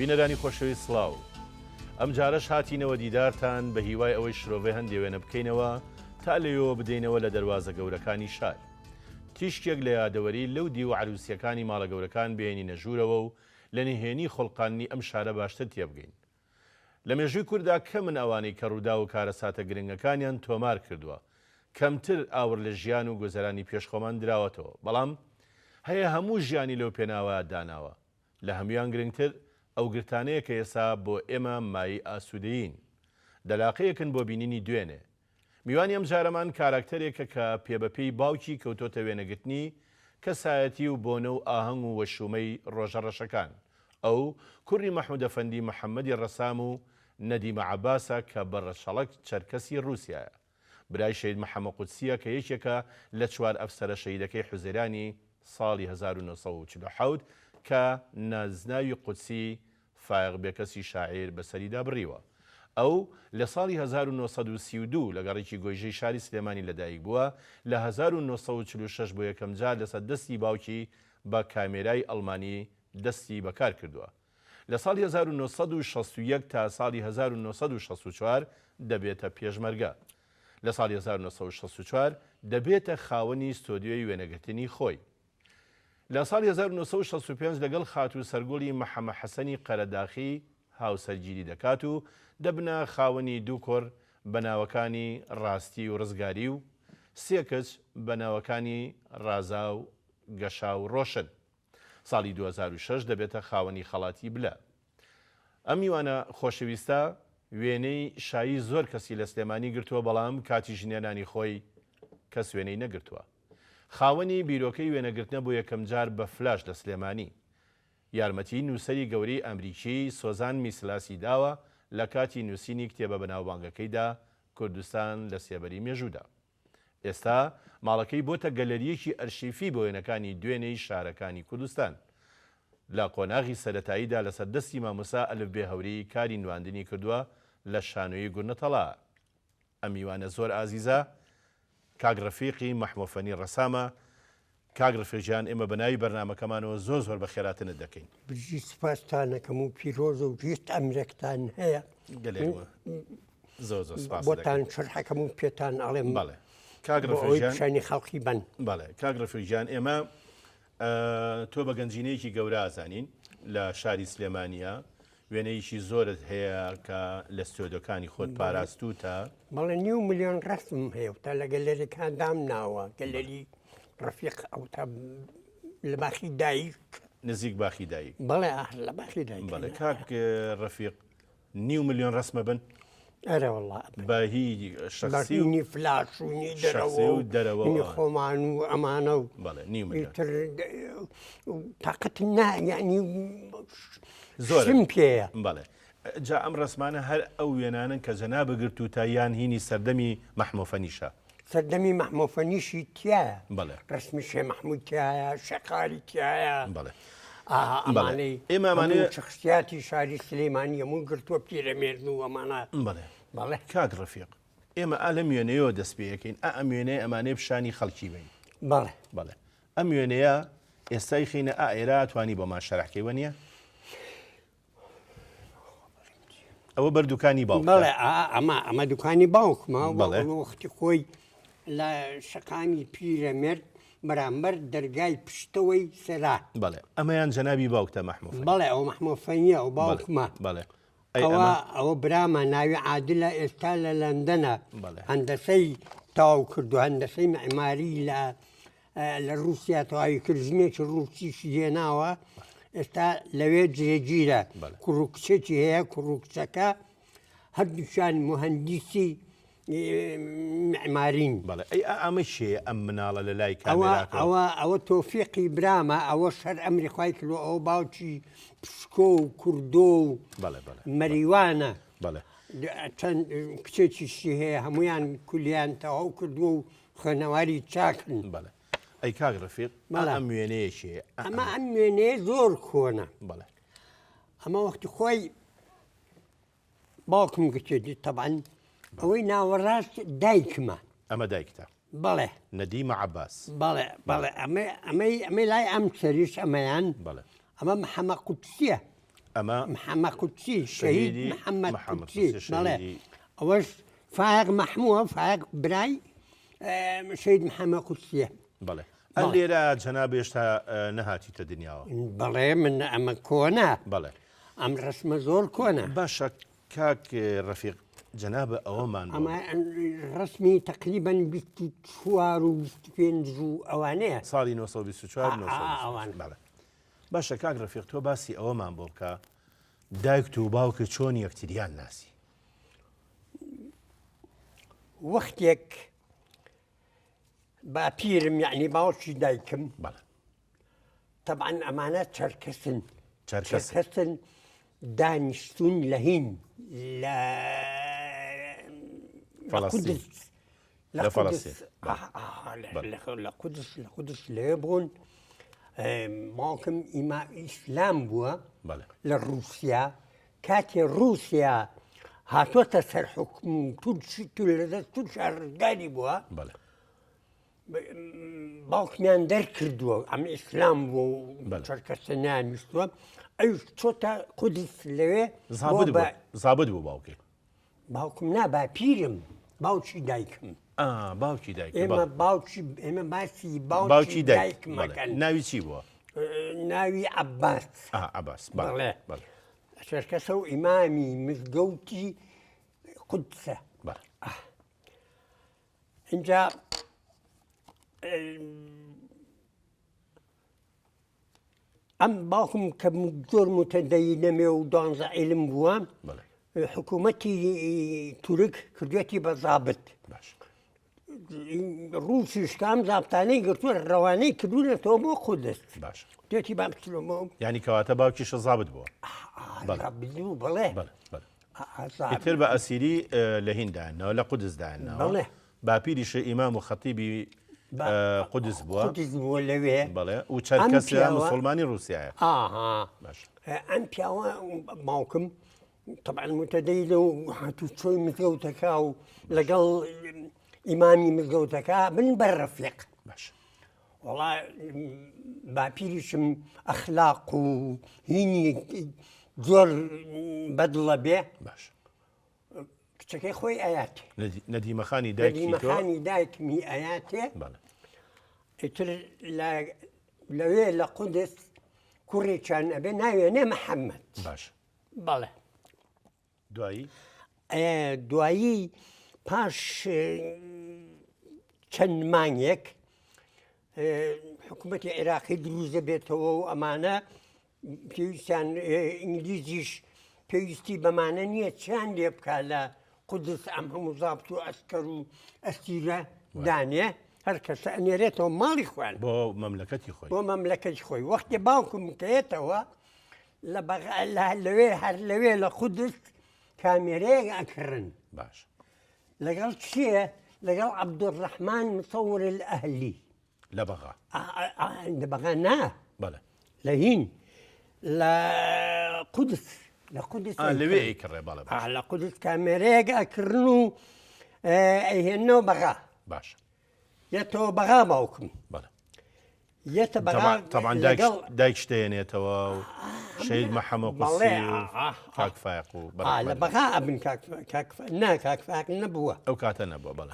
بینەرانی خۆشەوی سڵاو ئەم جارەش هاتینەوە دیدارتان بە هیوای ئەوەی شرۆڤێ هەندێک وێنە بکەینەوە تا لەوێەوە بدەینەوە لە دەواازە گەورەکانی شار تیشکێک لە یادەوەری لەو دی و عروسیەکانی ماڵە گەورەکان بێنی نەژوورەوە و لە نهێنی خۆڵقانی ئەم شارە باشتر تێبگەین لە مێژووی کووردا کە من ئەوانەی کە ڕوودا و کارە ساتە گرنگەکانیان تۆمار کردووە کەمتر ئاور لە ژیان و گۆزەرانی پێشخۆمان دراوەتەوە بەڵام هەیە هەموو ژیانی لەو پێناوە داناوە لە هەمویان گرنگتر ئەو گرتانەیە کە ئێسا بۆ ئێمە مای ئاسوودەیین دەلاقەیەکن بۆ بینینی دوێنێ میوانی ئەم جارەمان کاراکتەرێکە کە پێبەپێی باوکی کەوتۆتە وێنەگرتنی کەسایەتی و بۆنە و ئاهەنگ و وەشومەی ڕۆژەڕەشەکان ئەو کوڕی مەحموود ئەفەندی محەممەدی ڕەسام و نەدیمە عەباسە کە بەڕەشەڵک چەرکەسی رووسایە برای شەید محەممەد قودسیە کە یەکێکە لە چوار ئەفسەرە شەیدەکەی حوزێرانی ساڵی 1940 کە نازناوی قودسی فایق بێکەسی شاعیر بەسەریدا بڕیوە ئەو لە ساڵی 1932 لە گەڕێکی گۆیژەی شاری سلێمانی لەدایک بووە لە 1946 بۆ یەکەم جار لەسەر دەستی باوکی بە کامێرای ئەڵمانی دەستی بەکار کردووە لە ساڵی 1961 تا ساڵی 1964 دەبێتە پێشمەرگە لە ساڵی 1964 دەبێتە خاوەنی ستۆدیۆی وێنەگرتنی خۆی لە ساڵی 1965 لەگەڵ خاتوو سەرگۆڵی محەممەد حەسەنی قەرەداخی هاوسەرگیری دەکات و دەبنە خاوەنی دوو کۆر بەناوەکانی ڕاستی و ڕزگاری و سێ کەس بەناوەکانی ڕازا و گەشا و ڕۆشن ساڵی 2006 دەبێتە خاوەنی خەڵاتی بلە ئەم میوانە خۆشەویستە وێنەی شایی زۆر کەسی لە سلێمانی گرتووە بەڵام کاتی ژنێنانی خۆی کەس وێنەی نەگرتووە خاوەنی بیرۆکەی وێنەگرتنە بۆ یەکەم جار بە فلاش لە سلێمانی یارمەتی نووسەری گەورەی ئەمریکی سۆزان میسلاسی داوە لە کاتی نووسینی کتێبە بەناوبانگەکەیدا کوردستان لە سێبەری مێژوودا ئێستا ماڵەکەی بۆتە گەلەریەکی ئەرشیفی بۆ وێنەکانی دوێنەی شارەکانی کوردستان لە قۆناغی سەرەتاییدا لەسەر دەستی مامۆسا ئەلفبێ هەوری کاری نواندنی کردووە لە شانۆیی گورنەتەڵا ئەم میوانە زۆر ئازیزە کاک ڕەفیقی مەحموود ڕەسامە کاک ڕەفیقجان ئێمە بەناوی بەرنامەکەمانەوە زۆر بە خێراتنت دەکەین برژی سوپاستانەکەم و پیرۆزە و گشت ئەمرێکتان هەیە زۆر سوپاس بۆتان شەرحەکەم و پێتان ئەڵێم بەڵێ کاک ڕەفیقجان پیشانی خەڵکی بن بەڵێ کاک ڕەفیقجان ئێمە تۆ بە گەنجینەیەکی گەورە ئازانین لە شاری سلێمانیە وێنەیەکی زۆرت هەیە کە لە ستۆدیۆکانی خۆت پاراستوتە بەڵێ 9 ملیۆن ڕەسم هەیە تا لە گەلەریەکان دامناوە گەلەری ڕەفیق ئەو تا لە باخی دایک نزیک باخی دایک بەڵێ لە باخی دایک بەڵێ کاک ڕەفیق 9 ملیۆن ڕەسمە بن ئەرە وەڵڵا بە هی شخصی و بەرینی فلاش و دەرەوە خۆمان و ئەمانە و بەڵێ 9 ملیۆن تااقەتی یعنی زۆرم پێەیە بەڵێ جا ئەم ڕسمانە هەر ئەو وێنانن کە جەنا بگرت و تا یان هینی سەردەمی مەحموود فەنیشە سەردەمی مەحموود فەنیشی تایە بەڵێ ڕسمی شێ مەحموود تایە شەقاری تایە بەڵێ ئەمانەی ئێمەمانەیە شخصیاتی شاری سلێمانی هەموو گرتووە پیرەمێرد و ئەمانە بەڵێ بەڵێ کاک ڕەفیق ئێمە ئالە میێنەیەوە دەست پێەکەین ئەم وێنەیە ئەمانەی پیشانی خەڵکی بین بەڵێ بەڵێ ئەم وێنەیە ئێستای خینە ئێرا توانی بۆمان شەرحکەیوە نییە ئەوە بەردووکانی باوک بەڵێ ئەمە دوکانی باوکمە وەختی خۆی لە شەقامی پیرەمێرد بەرامبەر دەرگای پشتەوەی سەرا بەڵێ ئەمەیان جەنابی باوکتە مەحموود بەڵێ ئەو مەحموود فەنیە ئەو باوکمە بەڵێ ئەوە برامە ناوی عادلە ئێستا لە لەندەنە هەندەسەی تاو کردو هەندەسەی معماری لە رووسیا تەواوی کرد ژنێکی ڕووسیشی هێناوە ئێستا لەوێ جێگیرە کوڕوکچێکی هەیە کوڕوکچەکە هەردووشان مهندسی معمارین بەڵێ ئەمە شێ ئەم مناڵە لە لای ئەوە تۆفیقی برامە ئەوە شەر ئەمریخای کردو ئەو باوکی پشکۆ و کوردۆ و مەریوانە چەند کچێکیشی هەیە هەمویان کولیان تەواو کردووە و خوێنەواری چاکن بەڵێ ئەی کاک ڕەفیق ئەم وێنەیەشێ ئەمە ئەم وێنەیە زۆر کۆنە بەڵێ ئەمە وەختی خۆی باوکم گوتێتی تەبعەن ئەوەی ناوەڕاست دایکمە ئەمە دایکتە بەڵێ نەدیمە عەباس بەڵێ ئەمەی لای ئەم سەریش ئەمەیان بەڵێ ئەمە محەممەد قودسیە أما محمد قدسي شهيدي شهيد محمد قدسي بلى شهيدي أوش فايق محمود فايق براي شهيد محمد قدسي بلى اللي را جناب يشتا نهاتي تدنيا بلى من أما كونا بلى أم رسم زول كونا باشا كاك رفيق جناب أومان أما رسمي تقريبا بستشوار وبستفينجو أوانيه صاري نوصل بالسوشوار نوصل أوان بلى باشا كاك رفيق تو باسي أومان بوكا دايك تو باوك چۆن یەکتریان ناسی وەختێک باپیرم یعنی باوکی دایکم بەڵێ طبعا ئەمانە چەرکەسن چەرکەسن دانیشتون لە هین لە فەڵەستین لە فەڵەستین لە قودس لێ بوون باوکم ئیسلام بووە بەڵێ لە رووسیا کاتێ رووسیا هاتووەتە سەر حکم تو شارگاری بووە بەڵێ باوکمیان دەرکردووە ئەم ئیسلام بوو چەرکەسە نانویستووە ئەوش چۆتە قودس لەوێ زابد بوو باوکێ باوکم نا باپیرم باوکی دایکم باوکی دایک ئێمە باسی باوکی دایکمەکەن ناوی چی بووە ناوی عەباس عەباس بەڵێ شەرکەسە و ئیمامی مزگەوتی قودسە اینجا ئەم باوکم کە زۆر متەدەینەمێ و دانزە عیلم بووە حکوومەتی تورک کردوێتی بە زابت ڕووسیش کام زابطانەی گرتووە ڕەوانەی کردوونەتەوە بۆ قودس دوێتی با بچڵەوە یعنی کەواتە باوکیشە زابت بووە بڵێ ئیتر بە ئەسیری لە هیندانەوە لە قودس داهێناوە باپیریشە ئیمام و خەتیبی قودس بووە لەوێ بەڵێ و چەرکەسە موسڵمانی رووسیایە ئەم پیاوە باوکم طبعا متەدەینە و هاتوو چۆی مزگەوتەکە و لەگەڵ ئیمامی مزگەوتەکە بن بەر ڕەفیق وەڵا باپیریشم ئەخلاق و هینی زۆر بەدڵە بێ کچەکەی خۆی ئەیاتێ نەدیمەخانی دایکمی ئەیاتێ ئیتر لەوێ لە قودس کوڕێکیان ئەبێ ناوێنێ محەممەد بەڵێ دوایی پاش چەند مانگێک حکوومەتی عێراقی دروزە بێتەوە و ئەمانە پێویستیان ئینگلیزیش پێویستی بەمانە نییە چیان لێ بکە لە قودس ئەم هەموو زابط و ئەسکەر و ئەستیرە دانێ هەر کەسە ئەنێرێتەوە ماڵی خوێن بۆ مەملەکەتی خۆی وەختی باوکم کەیێتەوە لەوێ هەر لەوێ لە قودس کامێرەیەک ئەکڕن لەگەڵ چییە لەگەڵ عەبدوڕەحمان مصەور الئەهلی لە بەغا لە بەغا نا لە هین لە قودس لەوێ ئەیکڕێ لە قودس کامێرەیەک ئەکردن و ئەیهێننەوە بەغا یەتەوە بەغا باوکم یەتە بەغا طبعا دایک شتێنێتەوە و شەید محەممەد قوسی و کاک فایق و لە بەغا ئەبن نا کاک فایق نەبووە ئەو کاتە نەبووە بەڵێ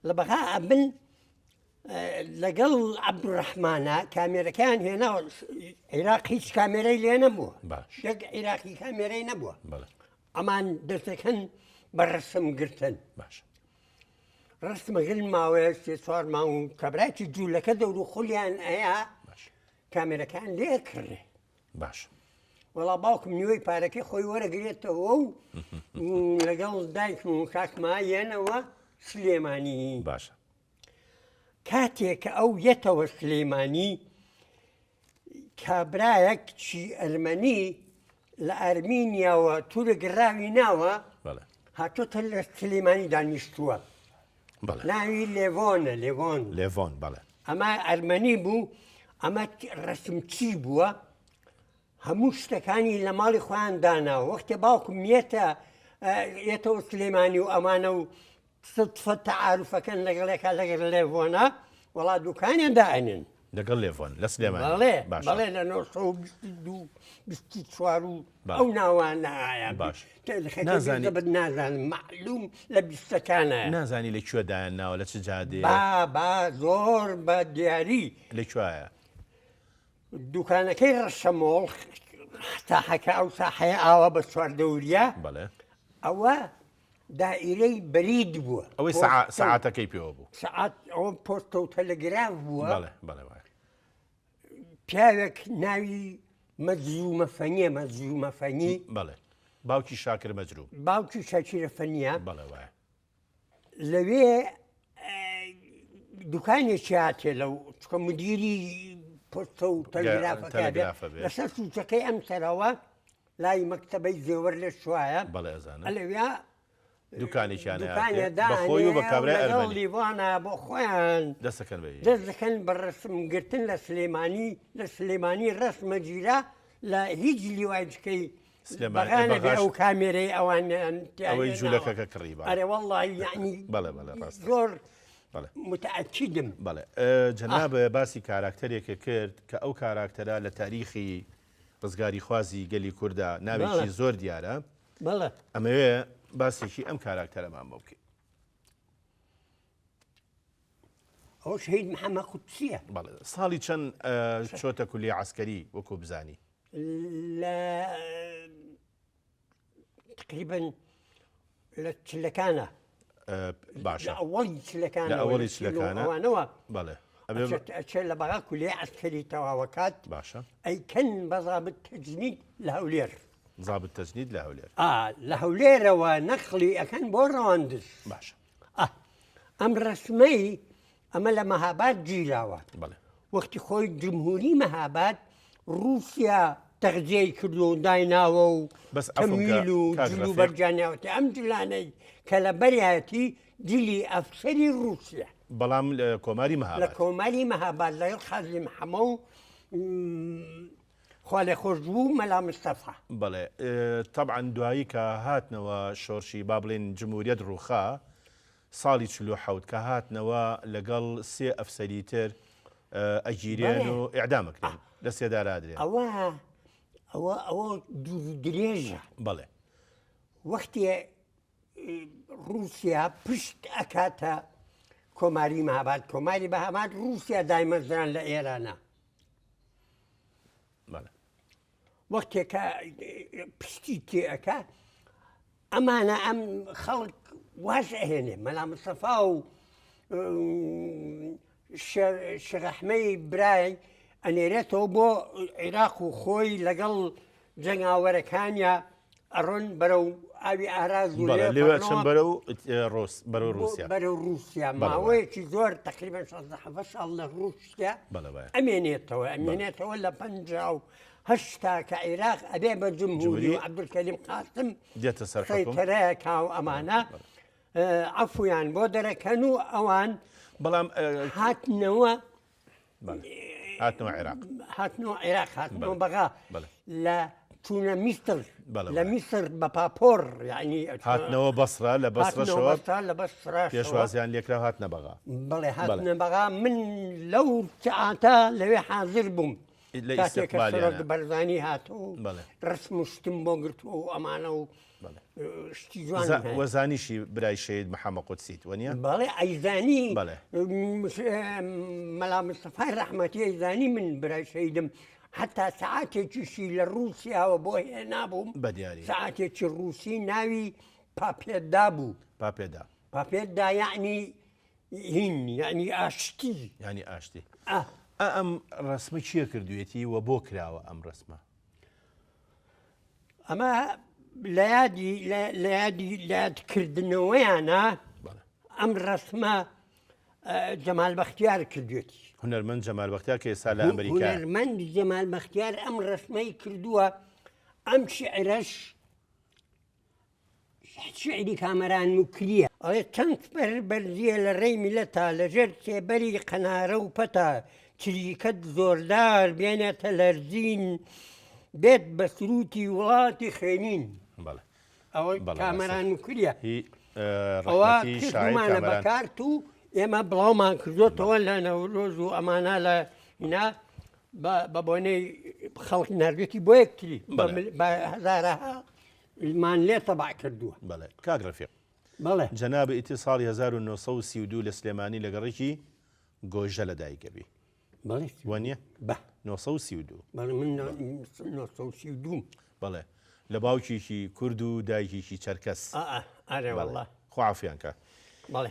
لە بەغا ئەبن لەگەڵ عەبدوڕەحمانە کامێرەکان هێناوە عێراق هیچ کامێرەی لێ نەبووە یەک عێراقی کامێرەی نەبووە ئەمان دەستەکەن بە ڕسم گرتن ڕسمەگەل ماوەیە سێ چوار مانگ و کەبراکی جوولەکە دەور و خولیان ئەیە کامێرەکان لێ کڕێ وەڵا باوکم نیوەی پارەکەی خۆی وەرەگرێتەوە و لەگەڵ دایکم و کاکما یێنەوە سلێمانی کاتێک کە ئەو یەتەوە سلێمانی کابرایەک چی ئەرمەنی لە ئەرمینیاوە تورک ڕاوی ناوە هاتۆتە لە سلێمانی دانیشتووە ناوی لێڤۆن ئەمە ئەرمەنی بوو ئەمە ڕەسمچی بووە هەموو شتەکانی لە ماڵی خۆیان داناوە وەختێ باوکم یەتەوە سلێمانی و ئەمانە و صدفە تەعارفەکەن لەگەڵێکا لەگەڵ لێڤۆنە وەڵا دوکانیان دائێنن لەگەڵ لێڤۆن لە سلێمانی بەڵێ لە 1924 و ئەو ناوانایە باش نازانم معلوم لە بیستەکانە نازانی لەکوێدایان ناوە لە چ جادێ با زۆر بە دیاری لەکوایە دوکانەکەی ڕەشەمۆڵ ساحەکە ئەو ساحەیە ئاوە بە چواردەوریە بەڵێ ئەوە دائیرەی بەرید بووە ئەوەی سەعاتەکەی پێوە بوو سعات ئەوە پۆستە و تەلەگراف بووە بەڵێ پیاوێک ناوی مەجزومە فەنی بەڵێ باوکی شاکر مەجروب باوکی شاکرە فەنیە بەڵێ وایە لەوێ دوکانێکی هاتێ لەو چکە مدیری پۆستە و تەلەگرافەکە لەسەر سوچەکەی ئەم سەرەوە لای مەکتەبەی زێوەر لێ شوایە بەڵێ ئەزانم ئەلەوێ دوکانێکیانە بەخۆی و بە کابرای ئەرمەنی لیوانە بۆ خۆیان دەست دەکەن بە ڕسمگرتن لە سلێمانی ڕسمە گیرە لە هیچ لیواجکەی بەغانە بێ ئەو کامێرەی ئەوەی جوولەکەکە کڕی ئەرێ وەڵڵی یعنی زۆر متعەکیدم بەڵێ جەنابە باسی کاراکتەرێکە کرد کە ئەو کاراکتەرە لە تاریخی ڕزگاری خوازی گەلی کووردا ناوێکی زۆر دیارە ئەمەوێ باسێکی ئەم کاراکتەرەمان بۆ بکەین ئەو شەهید محەممەد قوتسیە بەڵێ ساڵی چەند چۆتە کولی عسکەری وەکو بزانی لە تقریبن لە چلەکانە باشە ئەوەڵی چلەکانەوە بەڵێ ئەچێت لە بەغا کولی عسکەری تەواوەکات باشە ئەیکەن بە زابط تەجنید لە هەولێر زابط تەجنید لە هەولێر لە هەولێرەوە نەخلی ئەەکەن بۆ ڕەواندز باشە ئەم ڕسمەی ئەمە لە مەهاباد گیراوە بەڵێ وەختی خۆی جمهوری مەهاباد رووسیا تەغجێی کردو و دایناوە و تەمیل و جل و بەرجانیاوەتی ئەم جلانەی کە لە بەریەتی جلی ئەفسەری رووسیا بەڵام لە کۆماری مەهاباد لە کۆماری مەهاباد لەگەڵ خازی محەمە و خوا لێ خۆش بوو مەلا مستەفا بەڵێ تەبعەن دوایی کە هاتنەوە شۆرشی با بڵێن جمهوریەت ڕووخا ساڵی 47 کە هاتنەوە لەگەڵ 3 ئەفسەری تر ئەگیرێن و ئیعدامەکرێن لە سێدارادرێن ئەوە درێژە بەڵێ وەختی رووسیا پشت ئەکاتە کۆماری مەهاباد کۆماری بەهامات رووسیا دایمەزران لە ئێرانە وەختێکە پشتی تێئەکە ئەمانە ئەم خەڵک واش ئەهێنێ مەلا مستەفا و شەغەحمەی برای ئەنێرێتەوە بۆ عێراق و خۆی لەگەڵ جەنگاوەرەکانیا ئەڕۆن بەرەو ئاوی ئاراز و بەرەو رووسیا ماوەیەکی زۆر تقریبا 16 ساڵ لە رووسیا ئەمێنێتەوە لە 58 کە عێراق ئەبێ بە جمهوری و عەبدولکەریم قاسم سەیتەرەیەکا و ئەمانە عەفویان بۆ دەرەکەن و ئەوان بەڵام هاتنەوە عێراق هاتنەوە بەغا لە چوونە میسر لە میسر بە پاپۆر یعنی هاتنەوە بەسرا لە بەسرەشەوە لە بەسرا پێشوازیان لێکرا هاتنە بەغا بەڵێ هاتنە بەغا من لەو سعاتە لەوێ حاضر بووم کاتێکە سەرۆک بەرزانی هاتەوە ڕسم و شتم بۆ گرتووە و ئەمانە و شتی جوان وەزانیشی برای شەهید محەممەد قوتسیت وەنیە بەڵێ ئەیزانی مەلا مستەفای ڕەحمەتی ئەیزانی من برای شەهیدم حتا سعاتێکیشی لە رووسیاوە بۆ هێنابووم بەدیاری سعاتێکی رووسی ناوی پاپێدا بوو پاپێدا یعنی هین یعنی ئاشتی ینی ئاشتی ئەم ڕسمە چییە کردوێتی وە بۆ کراوە ئەم ڕسمە ئەمە لە یادکردنەوەیانە ئەم ڕسمە جەمال بەختیار کردوێتی هونەرمەند جەمال بەختیار کە ئێستا لە ئەمریکا هونەرمەند جەمال بەختیار ئەم ڕسمەی کردووە ئەم شعرەش شعری کامەران موکریە ئەڵێ چەند بەرزیە لە ڕێی میلەتە لەژێر سێبەری قەنارە و پەتە چریکەت زۆردار بێنێتە لەرزین بێت بە سروتی وڵاتی خوێنین ئەوە کامەران موکریە ئەوە کردمانە بەکارت و ئێمە بڵاومان کردوتەوە لە نەورۆز و ئەمانە لە هنا بە بۆنەی خەڵک نردێتی بۆ یەکتری بە هەزارەها مان لێ تەبع کردووە. بەڵێ کاک ڕەفیق بەڵێ جەنابە ئیتی ساڵی 1932 لە سلێمانی لەگەڕێکی گۆژە لە دایکەبی بەڵێ وانە بە 1932 بەڵێ من 1932 بەڵێ لە باوکیشی کورد و دایکیشی چەرکەس ئارێ وەڵڵا خوافیان کە بەڵێ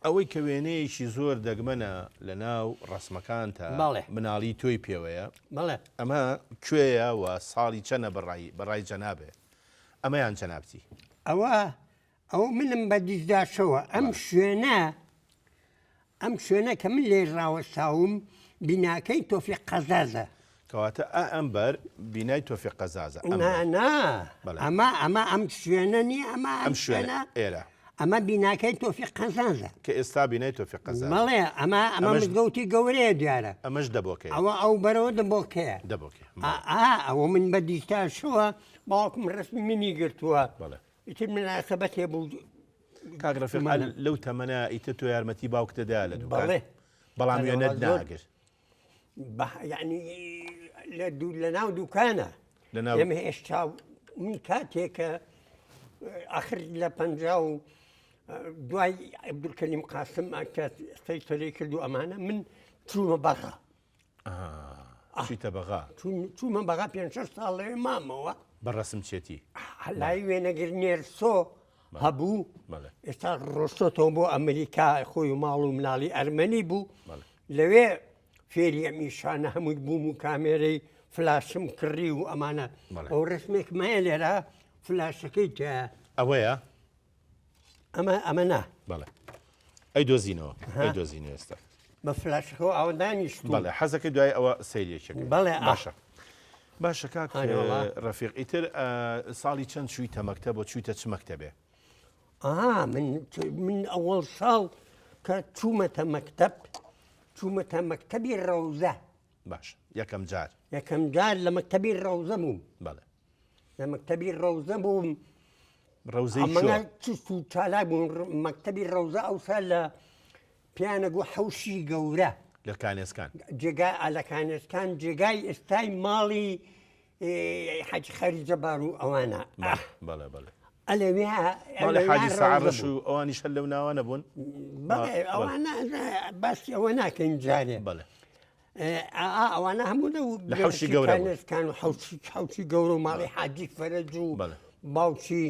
ئەوەی کە وێنەیەکی زۆر دەگمەنە لە ناو ڕسمەکانتە مناڵی تۆی پێوەیە بەڵێ ئەمە کوێیە و ساڵی چەنە بەڕای جەنابێ ئەمەیان جەنابتی ئەوە منم بە دیزداشەوە ئەم شوێنە کە من لێ ڕاوەستاوم بیناکەی تۆفیق قەزازە کەواتە ئەمبەر بینای تۆفیق قەزازە ئەمە ئەم شوێنە نیە ئەم شوێنە ئێرە ئەمە بیناکەی تۆفیق قەزازە کە ئێستا بینای تۆفیق قەزازە بەڵێ ئەمە مزگەوتی گەورەیە دیارە ئەمەش دەبۆکەی ئەو بەرەوە دەبۆکەیە ئەوە من بە دیستاشەوە باوکم ڕسمی منی گرتووە ئیتر مناسەبەت هێبوو کاک ڕەفیق لەو تەمەنە ئیتر تۆ یارمەتی باوکتەدا لە دوکان بەڵام وێنەت ناگرت یعنی لە ناو دوکانە ئێمە هێشتا من کاتێکە ئاخر لە 50 و دوای عەبدولکەریم قاسم سەیسەرەی کردو ئەمانە من چوومە بەغا چیتە بەغا چوومە بەغا 5-6 ساڵ لەوێ مامەوە بەڕەسم چێتی لای وێنەگر نێرسۆ هەبوو ئێستا ڕۆستۆتەوە بۆ ئەمریکا خۆی و ماڵ و مناڵی ئەرمەنی بوو لەوێ فێری ئەمیشانە هەمووی بووم و کامێرەی فلاشم کڕی و ئەمانە ئەو ڕسمێک مایە لێرە فلاشەکەی تە ئەوەیە ئەمە نا بەڵێ ئەی دۆزینەوە ئێستا بە فلاشەکەەوە ئەوەدانیشت بەڵێ حەزەکەی دوای ئەوە سەیرێکێک بەڵێ باشە کاک ڕەفیق ئیتر ساڵی چەند چوویتە مەکتەب بۆ چوویتە چ مەکتەبێ من ئەوەڵ ساڵ کە چوومەتە مەکتەبی ڕەوزە باش یەکەم جار لە مەکتەبی ڕەوزە بووم بەڵێ لە مەکتەبی ڕەوزە بووم ڕەوزەی چست و چالاک بوون مەکتەبی ڕەوزە ئەوسا لە پیانەگو حەوشی گەورە لە کانێسکان لە کانێسکان جێگای ئێستای ماڵی حەجی خەریجە بار و ئەوانە بەڵێ بەڵێ ئەلەوێ حاجی سەعارەش و ئەوانیش هەر لەو ناوانە بوون ئەوانە باسی ئەوە ناکەین جارێ بەڵێ ئەوانە هەموو لە حەوشی گەورە کانێسکان و حەوشی گەورە و ماڵی حاجی فەرەج و باوکی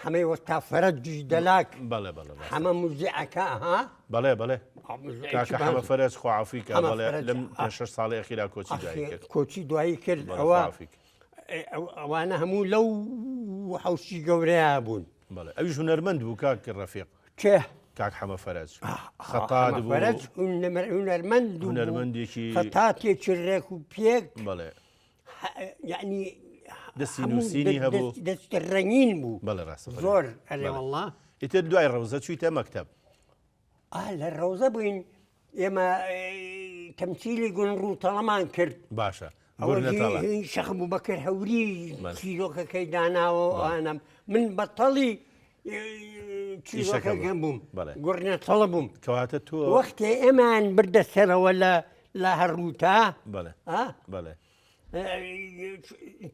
حەمەی وەستا فەرەجی دەلاک حەمە موزیعەکە بەڵێ کاکە حەمە فەرەج خوعافیکە بەڵێ لەم 6 ساڵی ئەخیرا کۆچی دوایی کرد ئەوانە هەموو لەو حەوشی گەورەیە بوون بەڵێ ئەویش هونەرمەند بوو کاک ڕەفیق کاک حەمە فەرەج خەتات بوو هونەرمەندێکی خەتاتێکی ڕێک و پێک بەڵێ یعنی دەستی نووسینی هەبوو دەستی ڕەنگین بوو بەڵێ ڕاستە زۆر ئەرێ وەڵڵا ئیتر دوای ڕەوزە چوویتە مەکتەب لە ڕەوزە بووین ئێمە تەمسیلی گونڕووتەڵەمان کرد باشە شەخ بووبەکر هەوری چیرۆکەکەی داناوە ئەنم من بەتەڵی چیرۆکەکەم بووم گوڕنێتەڵە بووم کەواتە تۆ وەختێ ئێمان بردە سەرەوە لە هەڕووتا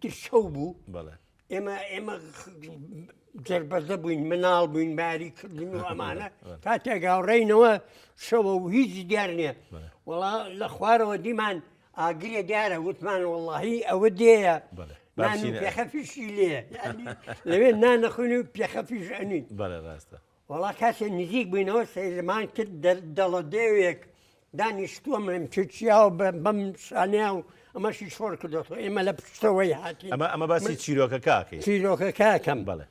تر شەو بوو ئێمە جەربەزە بووین مناڵ بووین باری کردن و ئەمانە تا تێگاوڕێینەوە شەوە و هیچ دیار نییە وەڵا لە خوارەوە دیمان ئاگرێ دیارە وتمان وەڵڵاهی ئەوە دێیە پێخەفیشی لێ لەوێ نانەخوێن و پێخەفیش ئەنین وەڵا کاسێ نزیک بووینەوە سەیرمان کرد دەڵە دێوێک دانیشتووە منم چچیاوە بەم شانیا و ئەمەشی شۆر کردەوە ئێمە لە پشتەوەی هاتی ئەمە باسی چیرۆکە کاکەی چیرۆکە کاکەم بڵێ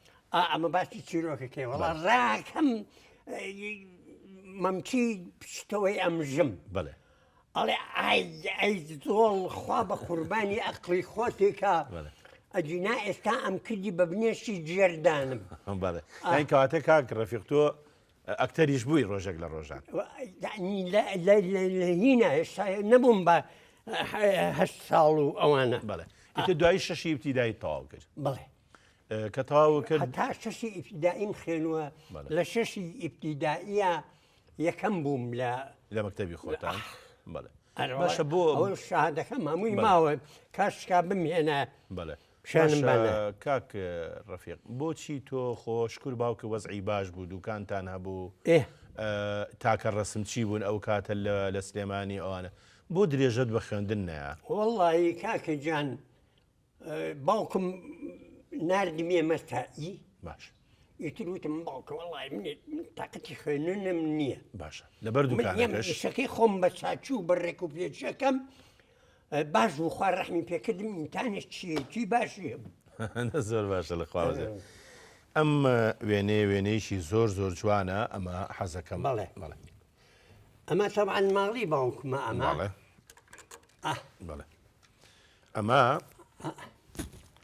ئەمە باسی چیرۆکەکەی وەڵا ڕاکەم مەمچی پشتەوەی ئەمژم بڵێ ئەڵێ ئەی زۆڵ خوا بە قوربانی ئەقلی خۆتێکە ئەجینا ئێستا ئەم کردی بە بنێشی جێردانم بەڵێ ئەین کەواتە کاک ڕەفیق تۆ ئەکتەریش بووی ڕۆژێک لە ڕۆژان لە هینە هێشتا نەبووم بە 8 ساڵ و ئەوانە بەڵێ ئیتر دوای شەشی ئیبتیدایی تەواو کرد بڵێ کە تەواو کرد تا شەشی ئیبتیداییم خوێنووە لە شەشی ئیبتیدائیە یەکەم بووم لە مەکتەبی خۆتان بەڵێ باشە بۆ ئەوە شادەکەم هەمووی ماوە کاشکا بمهێنە بەڵێ شانم بەنە کاک ڕەفیق بۆچی تۆ خۆشکور باوکە وەزعی باش بوو دوکانتان هەبوو تاکە ڕسم چی بوون ئەو کاتە لە سلێمانی ئەوانە بۆ درێژت بە خوێندن نەیە وەڵی کاکە جان باوکم نردمیە مەستایی باش ئیتر وتم باوکە وەڵی من تااقەتی خوێننم نییە باشە لەبەر دوکانەکەش شەکەی خۆم بە چاچوو بەڕێک و پێچەکەم باش بوو خوا ڕەحمی پێکردم ئیمتانێک چی باشی هەبوو زۆر باشە لە خواوەزێ ئەم وێنەیەشی زۆر زۆر جوانە ئەمە حەزەکەم بەڵێ ئەمە تەبعاً ماڵی باوکمە ئەمە بەڵێ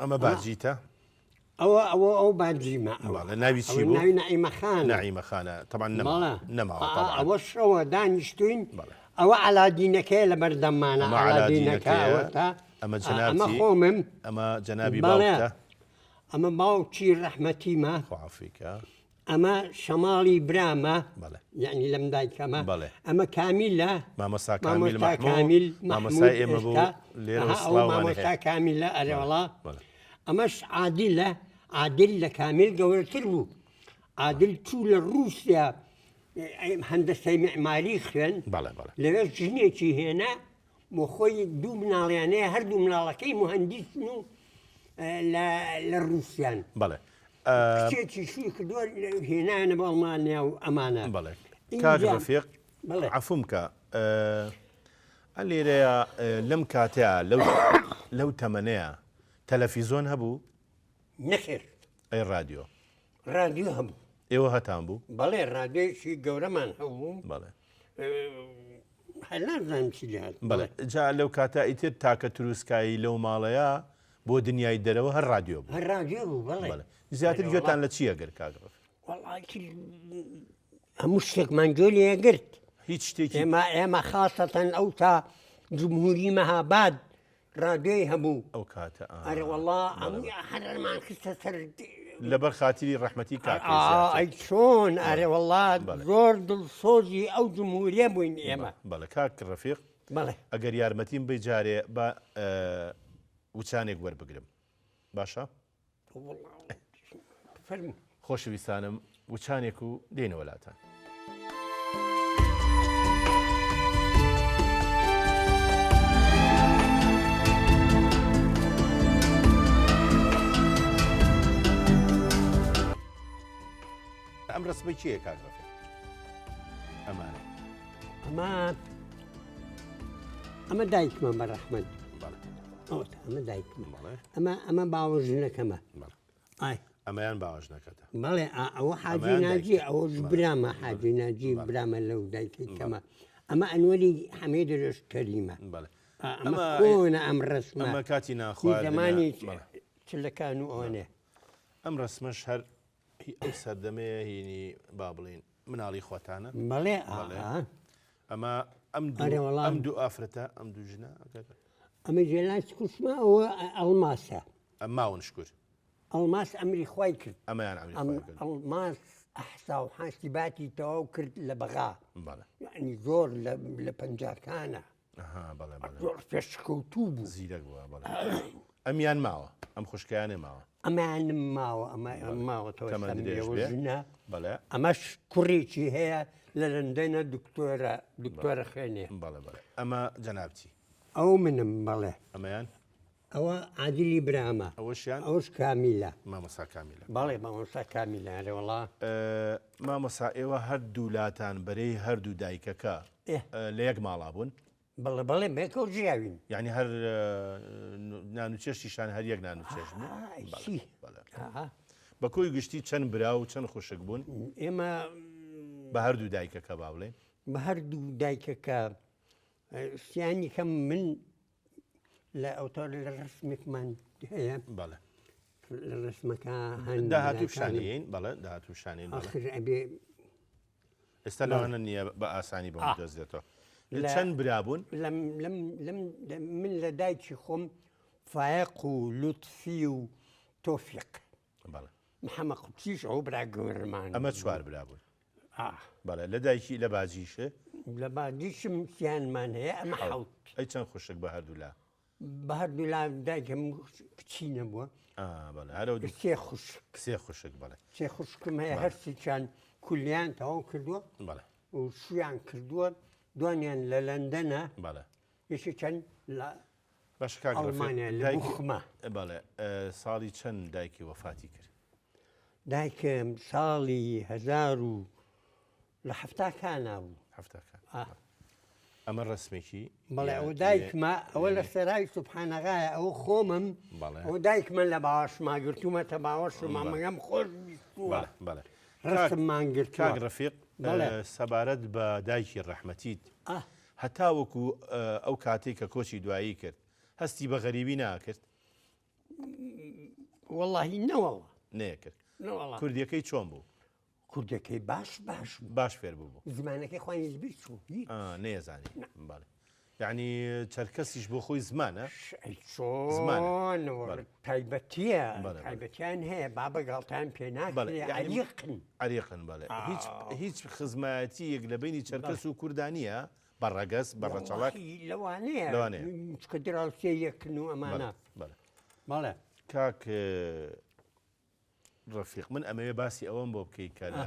ئەمە باجیتە ئەو باجیمە ناوی چی بوو؟ ناوی نەعیمەخانە نەعیمەخانە تەبعاً نەماوە ئەوە شەوە دانیشتوین ئەوە عەلادینەکەیە لە بەردەمانە عەلادینەکەوەتە ئەمە خۆمم ئەمە جەنابی باوکتە ئەمە باوکی ڕەحمەتیمە خوافیکە ئەمە شەماڵی برامە یعنی لەم دایکەمە ئەمە کامیلە مامۆستا کامیل مامۆسای ئێمە بوو لێرە مامۆستا کامیلە ئەرێوەڵا ئەمەش عادلە عادل لە کامیل گەورەتر بوو عادل چوو لە رووسیا هەندسەی معماری خوێن لەوێ ژنێکی هێنا بۆ خۆی دوو مناڵیانەیە هەردوو مناڵەکەی مهندیسن و لە رووسیان بەڵێ کچێکی شووی کردووە هێنانە بە ئەڵمانیا و ئەمانە بەڵێ کاک ڕەفیق عەفوم کە لێرەیە لەم کاتەیە لەو تەمەنەیە تەلەڤیزۆن هەبوو نەخێر ئەی رادیۆ هەبوو ئێوە هەتان بوو بەڵێ ڕادێکی گەورەمان هەبوو بەڵێ هەلازانم چی لێ بەڵێ جا لەو کاتە ئیتر تاکە تروسکایی لەو ماڵەیە بۆ دنیای دەرەوە هەر رادیۆ بوو هەر رادیۆ بوو بەڵێ زیاتر گوێتان لە چیە گەر کاک ڕەفیق هەموو شتێکمان گوێ لێگرت هیچ شتێکی ئێمە خاستەن ئەو تا جمهوری مەهاباد رادیۆی هەبوو ئەو کاتە ئەرێ وەڵا هەرمان خستە سەر لەبەر خاتری ڕەحمەتی ئەی چۆن ئەرێ وەڵا زۆر دڵسۆزی ئەو جمهوریە بووین ئێمە بەڵێ کاک ڕەفیق بەڵێ ئەگەر یارمەتیم بی جارێ بە وچانێک وەربگرم باشە؟ خۆشەویستانم وچانێک و دێنەوە لاتان ئەم ڕسمەی چییە کاک ڕەفیق؟ ئەمانە ئەمە دایکمە بە ڕەحمەت ئەمە دایکمە ئەمە باوەژنەکەمە ئەمەیان باوەژنەکەتە بەڵێ ئەوە حاجی ناجی ئەوەش برامە حاجی ناجی برامە لەو دایکەکەمە ئەمە ئەنوەری حەمید درێژ کەریمە ئەمە کۆنە ئەم ڕسمە ئەمە کاتی ناخوای زمانی چلەکان و ئەوانێ ئەم ڕسمەش هەر ئەو سەردەمەیە هینی با بڵین مناڵی خۆتانە بەڵێ ئەمە ئەم دوو ئافرەتە ئەم دوو ژنە ئەمە جێلاس کوشمە ئەوە ئەڵماسە ئەم ماون شکر ئەڵماس ئەمری خوای کرد ئەمەیان ئەڵماس ئەحسا و حاستی باتی تەواو کرد لە بەغا بەڵێ یعنی زۆر لە پەنجاکانە زۆر پێشکەوتوو بوو زیرەک بووە بەڵێ ئەمیان ماوە ئەم خوشکیانێ ماوە ئەمانم ماوە ئەمە ماوەتەوەژنە بەڵێ ئەمەش کوڕێکی هەیە لە لەندەنە دکتۆرە خوێنێ بەڵێ بەڵێ ئەمە جەنابچی ئەو منم بەڵێ ئەمەیان ئەوە عادلی برامە ئەوەشیان ئەوش کامیلە مامۆستا کامیلە بەڵێ مامۆستا کامیلە وەڵا مامۆستا ئێوە هەردوو لاتان بەرەی هەردوو دایکەکە لە یەک ماڵا بوون بەڵێ بێکەوە ژیاوین یعنی هەر نانوچێشتیشان هەر یەک نانوچێش بە کۆی گشتی چەند برا و چەند خوشک بوون ئێمە بە هەردوو دایکەکە باڵێ بە هەردوو دایکەکە سیانی کەم من لە ئەوتۆر لە ڕسمێکمان هەیە بەڵێ لە ڕسمەکە داهاتوو شانین بەڵێ داهاتوو شانین آخر ئەبێ ئێستا لەوانە نییە بە ئاسانی بۆ دەستێتەوە چەند برابوون من لە دایکی خۆم فایق و لوتفی و تۆفیق بەڵێ محەممە قوچیش ئەو برا گەورمان ئەمە چوار برابوون بەڵێ لە دایکی لە باجیشە لە باجیشم سییانمان هەیە ئەمە حەوت ئەی چەند خوشک بە هەردوو لا بە هەردوو لا دایکم کچی نەبووە بەڵێ هەرە سێ خوشک سێ خوشک بەڵێ سێ خوشکم هەیە هەرسێکیان کولیان تەواو کردووە بەڵێ و شویان کردووە دوانیان لە لەندەنە بەڵێ یەکێکیان لە باش کاک ئەڵمانیا لە بوخمە بەڵێ ساڵی چەند دایکی وەفاتی کرد دایکم ساڵی 1000 و لە هەفتاکانە بوو هەفتاکان ئەمە ڕسمێکی بەڵێ ئەو دایکمە ئەوە لە سەرای سوبحانەغایە ئەو خۆمم ئەو دایکمە لە باوەشما گرتومەتە باوەشما مەگەم خۆش بیستووە بەڵێ ڕستممان گرت کاک ڕەفیق سەبارەت بە دایکی ڕەحمەتیت هەتا وەکو ئەو کاتێک کە کۆچی دوایی کرد هەستی بە غەریبی ناکرد وەڵاهی نەوەڵە نەیەکرد کوردیەکەی چۆن بوو کوردەکەی باش فێر بوو زمانەکەی خوانی زبیر چوو نەیەزانی باڵێ یعنی چەرکەسیش بۆ خۆی زمانە چۆن تایبەتیان هەیە با بەگاڵتان پێ ناکرێ عریقن بەڵێ هیچ خزمەتی یەک لە بینی چەرکەس و کوردانیە بەڕەگەس بەڕەچەڵک لەوانەیە چکە دراوسێ یەکن و ئەمانە بەڵێ کاک ڕەفیق من ئەمەوێ باسی ئەوەم بۆ بکەیت کە لە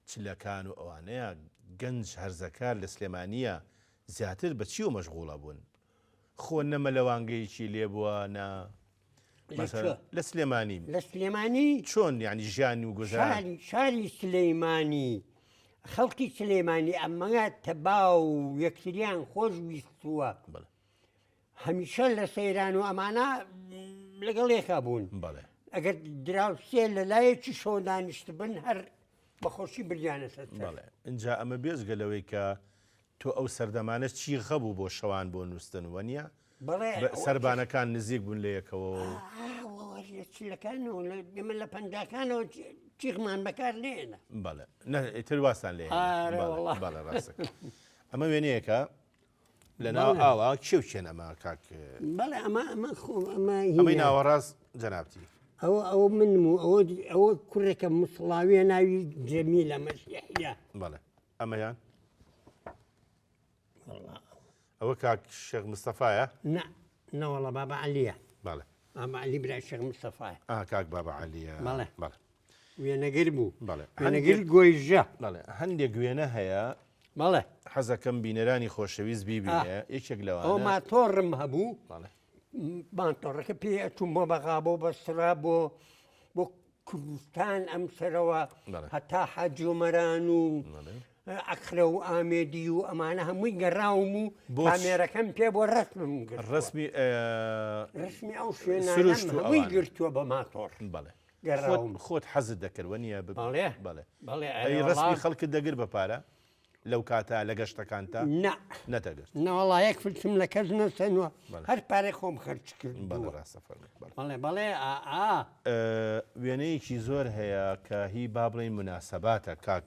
چلەکان و ئەوانەیە گەنج هەرزەکار لە سلێمانیە زیاتر بە چی و مەشغوڵە بوون خۆ نەمە لەوانگەیەکی لێ بووە لە سلێمانی لە سلێمانی چۆن یعنی ژیانی و گوزاری شاری سلەیمانی خەڵکی سلێمانی ئەمەگە تەبا و یەکتریان خۆش ویستووە هەمیشە لە سەیران و ئەمانە لەگەڵ یەکا بوون ئەگەر دراوسێ لە لایەکی شۆ دانیشت بن هەر بەخۆشی بریانە سەر اینجا ئەمە بێزگەلەوەی کە تۆ ئەو سەردەمانە چی خەبوو بۆ شەوان بۆ نووسن وەنیە سەربانەکان نزیک بوون لە یەکەوە چلەکان ئێمە لە پەنجاکانەوە چیخمان بەکار لێنە بەڵێ ئیتر واستان لێ بەڵێ ڕاستە ئەمە وێنەیەکە لە ناو ئاوا کێوچێن ئەمە کاک بەڵێ ئەمەی ناوەڕاست جەنابتی ئەوە منم و ئەوە کوڕێکە مسڵاویە ناوی جەمیل لە مەسیحیە بەڵێ ئەمەیان ئەوە کاک شێخ مستەفایە نەوەڵە بابا عەلیە بەڵێ بابا عەلی برای شێخ مستەفایە کاک بابا عەلیە بەڵێ بەڵێ وێنەگر بوو بەڵێ وێنەگر گۆیژە بەڵێ هەندێک وێنە هەیە بەڵێ حەزەکەم بینەرانی خۆشەویست بیبینێ یەکێک لەوانە ئەو ماتۆڕم هەبوو بەڵێ ماتۆڕەکە پێ ئەچووم بۆ بەغا بۆ بەسرا بۆ کوردستان ئەم سەرەوە هەتا حەجۆمەران و ئەکرە و ئامێدی و ئەمانە هەمووی گەڕاوم و کامێرەکەم پێ بۆ ڕەسمم ڕسمی ئەو شوێنەوەی گرتووە بە ماتۆڕ بەڵێ خۆت حەزت دەکردوە نیە بەڵێ بەڵێ ڕسمی خەڵکت دەگر بە پارە لەو کاتە لە گەشتەکانتە نەتەگرت نەوەڵایەک فرچم لە کەس نەسەنوە هەر پارەی خۆم خەرچ کرد بەڵێ ڕاستە بەڵێ وێنەیەکی زۆر هەیە کە هی با بڵێن مناسەباتە کاک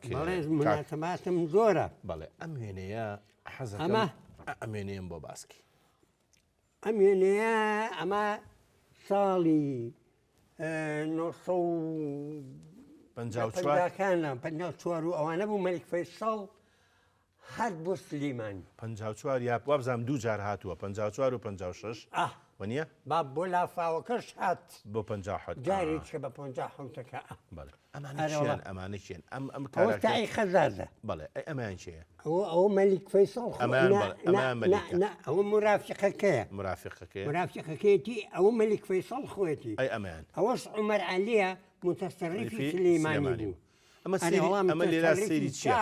مناسەباتم زۆرە بەڵێ ئەم وێنەیە حەزەکەم ئەم وێنەیەم بۆ باسکی ئەم وێنەیە ئەمە ساڵی 1954 و ئەوانە بوو مەلیک فەیساڵ هەر بۆ سلێمانی 54 یا وابزانام دوو جار هاتووە 54 و 56 وەنیە با بۆ لافاوەکەش هات بۆ 57 جارێکە بە 57ەکە بەڵێ ئەمانە چێن ئەم تای خەزازە بەڵێ ئەمان چێە ئەوە مەلیک فەیساڵ ئەوە مرافقەکەیە مرافقەکەیەتی ئەوە مەلیک فەیساڵ خۆەتی ئەمان ئەوەش عومەر عەلیە متەسەڕیفی سلێمانی بوو ئەمە لێرا سەیری چیە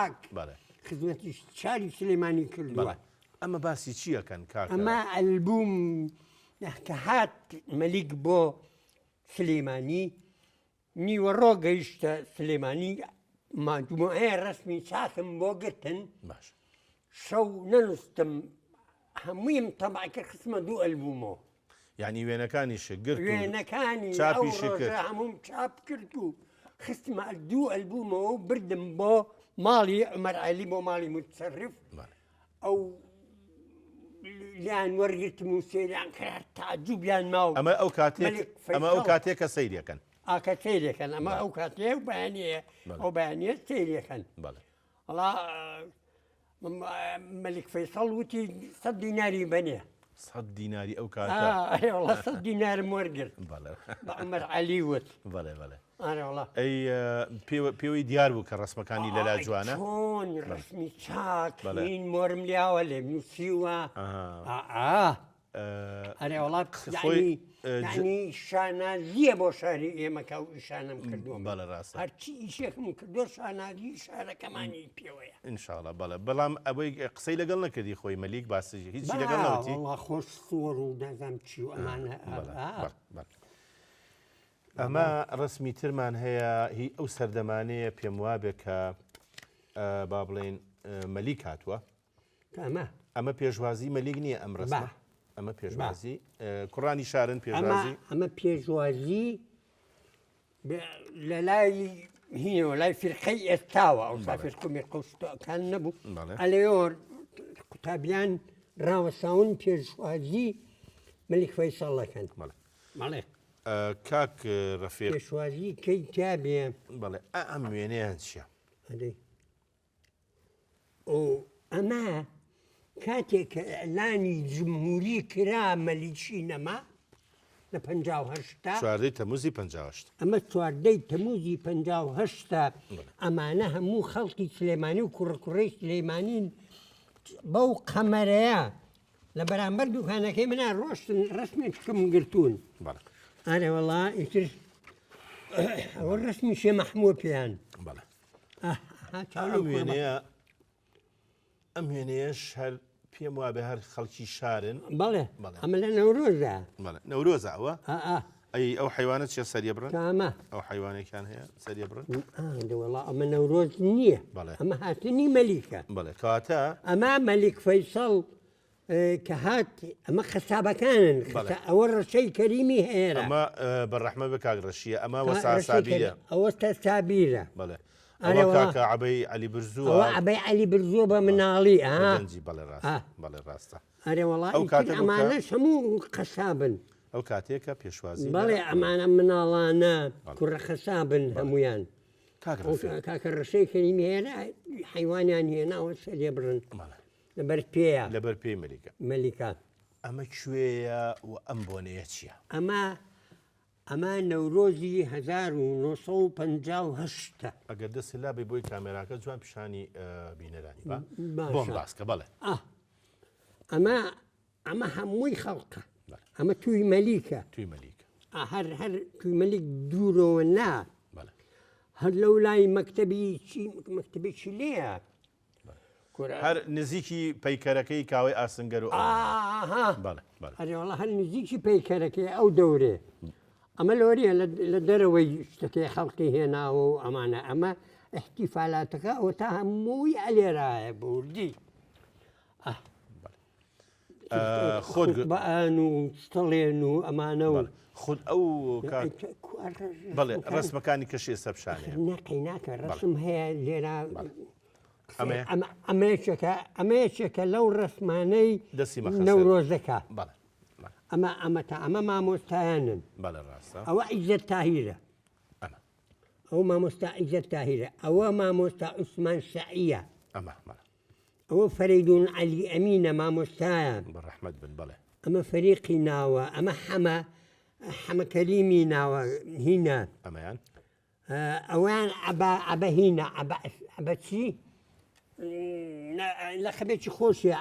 خزمەتی شاری سلێمانی کردووە ئەمە باسی چیەکەن کاک ئەمە ئەلبوم کە هات مەلیک بۆ سلێمانی نیوەڕۆ گەیشتە سلێمانی ماجموعەیە ڕسمی چاکم بۆ گرتن باش شەو نەنووسم هەموویم تەبع کرد خستمە دوو ئەلبومەوە یعنی وێنەکانی شگرت وێنەکانی هەمووم چاپ کرد و خستمە دوو ئەلبومەوە و بردم بۆ ماڵی عومەر عەلی بۆ ماڵی متەسەڕیف ئەو لیان وەرگرتم و سەیریان کرد تەعجوبیان ماوە ئەمە ئەو کاتێکە سەیرەکەن ئاکە سەیرەکەن ئەمە ئەو کاتێ و بەیانەیە ئەو بەیانە سەیرەکەن والله ملك فيصل وتي 100 ديناري بنيه 100 دیناری ئەو کاتە اي والله 100 دينار مورقر بەڵێ عمر علي وت بەڵێ بەڵێ انا والله ئەی پێوەی دیار بوو کە ڕسمەکانی لەلا جوانە شلون رسمي شاك مين مورمليا ولا نسيوا انا والله يعني شانازية بو شاري ايما كاو شانم كردوم بەڵێ ڕاستە هرچی شيخم كردو شانازي شارع كماني بيويا ئینشاءڵڵا بەڵێ بەڵام ئەوەی قسەی لەگەڵ نەکردی خۆی مەلیک باسیژی هیچی لەگەڵ نەوتی والله خوش صور ونظام چی و امانه ئەمە ڕسمی ترمان هەیە هی ئەو سەردەمانەیە پێم وابێ کە با بڵێن مەلیک هاتووە ئەمە پێشوازی مەلیک نییە ئەم ڕسمە ئەمە پێشوازی کوڕانی شارن پێشوازی ئەمە پێشوازی لە لای هینەوە لای فرقەی ئێستاوە ئەو سافرکومی قوستەکان نەبوو ئەلێۆر قوتابیان ڕاوەساون پێشوازی مەلیک فەیسەڵەکەن بەڵێ کاک ڕەفیق پێشوازی کەی تابێ بەڵێ ئەم وێنەیان چییە؟ ئەمە کاتێک کە ئەلانی جمهوری کرا مەلیکی نەما لە 58 چواردەی تەموزی 58 ئەمە چواردەی تەموزی 58 ئەمانە هەموو خەڵکی سلێمانی و کوڕکوڕەی سلێمانین بەو قەمەرەیە لە بەرامبەر دوکانەکەی منە ڕۆشتن ڕسمێکم گرتوون ئارێ وەڵا ئیتر ئەوە ڕسمی شێ مەحمووە پێیان ئەم وێنەیەش هەر پێم وابێ هەر خەڵکی شارن بەڵێ ئەمە لە نەورۆزە نەورۆزە ئەوە ئەو حیوانە چیە سەریە بڕن ئەمە ئەو حیوانێکیان هەیە سەریە بڕن وەڵا ئەمە نەورۆز نییە ئەمە هاتنی مەلیکە بەڵێ کەواتە ئەمە مەلیک فەیسەڵ کە هات ئەمە خەسابەکانن ئەوە ڕەشەی کەریمی هێرە ئەمە بەڕەحمە بە کاک ڕەشیە ئەمە وەساسابیرە ئەوە تەسابیرە بەڵێ ئەوە کاکە عەبەی عەلی برزووە ئەوە عەبەی عەلی برزووە بە مناڵی بەڵێ ڕاستە ئەرێ وەڵا ئەمانەش هەموو قەسابن ئەو کاتێکە پێشوازی بەڵێ ئەمانە مناڵانە کوڕە خەسابن هەمویان کاکە ڕەشەی کەریمی هێرە حیوانیان هێناوە سەرێ بڕن لەبەر پێیە لەبەر پێی مەلیکە ئەمە کوێیە و ئەم بۆنەیە چییە؟ ئەمە نەورۆزی 1950 ئەگەر دەستی لابێ بۆی کامێراکە جوان پیشانی بینەرانی بۆم باسکە بەڵێ ئەمە هەمووی خەڵقە ئەمە توی مەلیکە هەر توی مەلیک دوورەوە نا هەر لەو لای مەکتەبی چیلەیە هەر نزیکی پەیکەرەکەی کاوەی ئاسنگەر و هەرێوەڵا هەر نزیکی پەیکەرەکەی ئەو دەورێ ئەمە لۆریە لە دەرەوەی شتەکەی خەڵقی هێناوە و ئەمانە ئەمە احتیفالاتەکە ئەوە تا هەمووی ئەلێرایە بوردی خۆت بەئان و ستەڵێن و ئەمانە و خود ئەو بەڵێ ڕسمەکانی کەشی ئێستا پیشانێ ناقی ناکە ڕسم هەیە لێرە ئەمەیەکێکە لەو ڕسمانەی نەورۆزەکە ئەمە مامۆستایانن ئەوە عیزەت تاهیرە ئەو مامۆستا عیزەت تاهیرە ئەوە مامۆستا عوسمان شەعیە ئەوە فەریدون عەلی ئەمینە مامۆستایە بەڕەحمەت بن بەڵێ ئەمە فەریقی ناوە ئەمە حەمە کەریمی ناوە هینە ئەمەیان ئەویان عەبە هینە عەبە چی؟ لە خەبێکی خۆشیە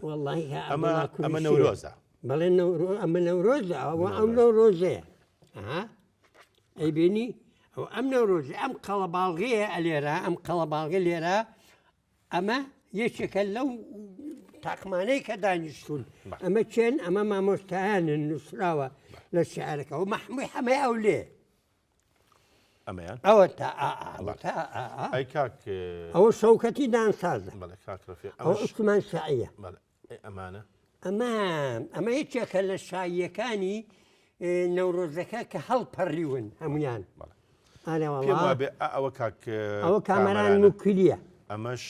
والله ئەمە نەورۆزە بەڵێ ئەمە نەورۆزە ئەو نەورۆزەیە ئەیبینی ئەو ئەم نەورۆزی ئەم قەڵەباڵغەیە ئەلێرە ئەم قەڵەباڵغە لێرە ئەمە یەکێکە لەو تاقمانەی کە دانیشتون ئەمە چێن ئەمە مامۆستایانن نووسراوە لە شعرەکەەوە مەحمووی هەمەی ئەو لێ ئەمەیان ئەوە ئەی کاک ئەوە شەوکەتی دانسازە ئەوە عوسمان شەعیە ئەمانە ئەمە یەکێکە لە شایەکانی نەورۆزەکە کە هەڵپەڕیون هەمویان ئەوە کاک ئەوە کامەران موکلیە ئەمەش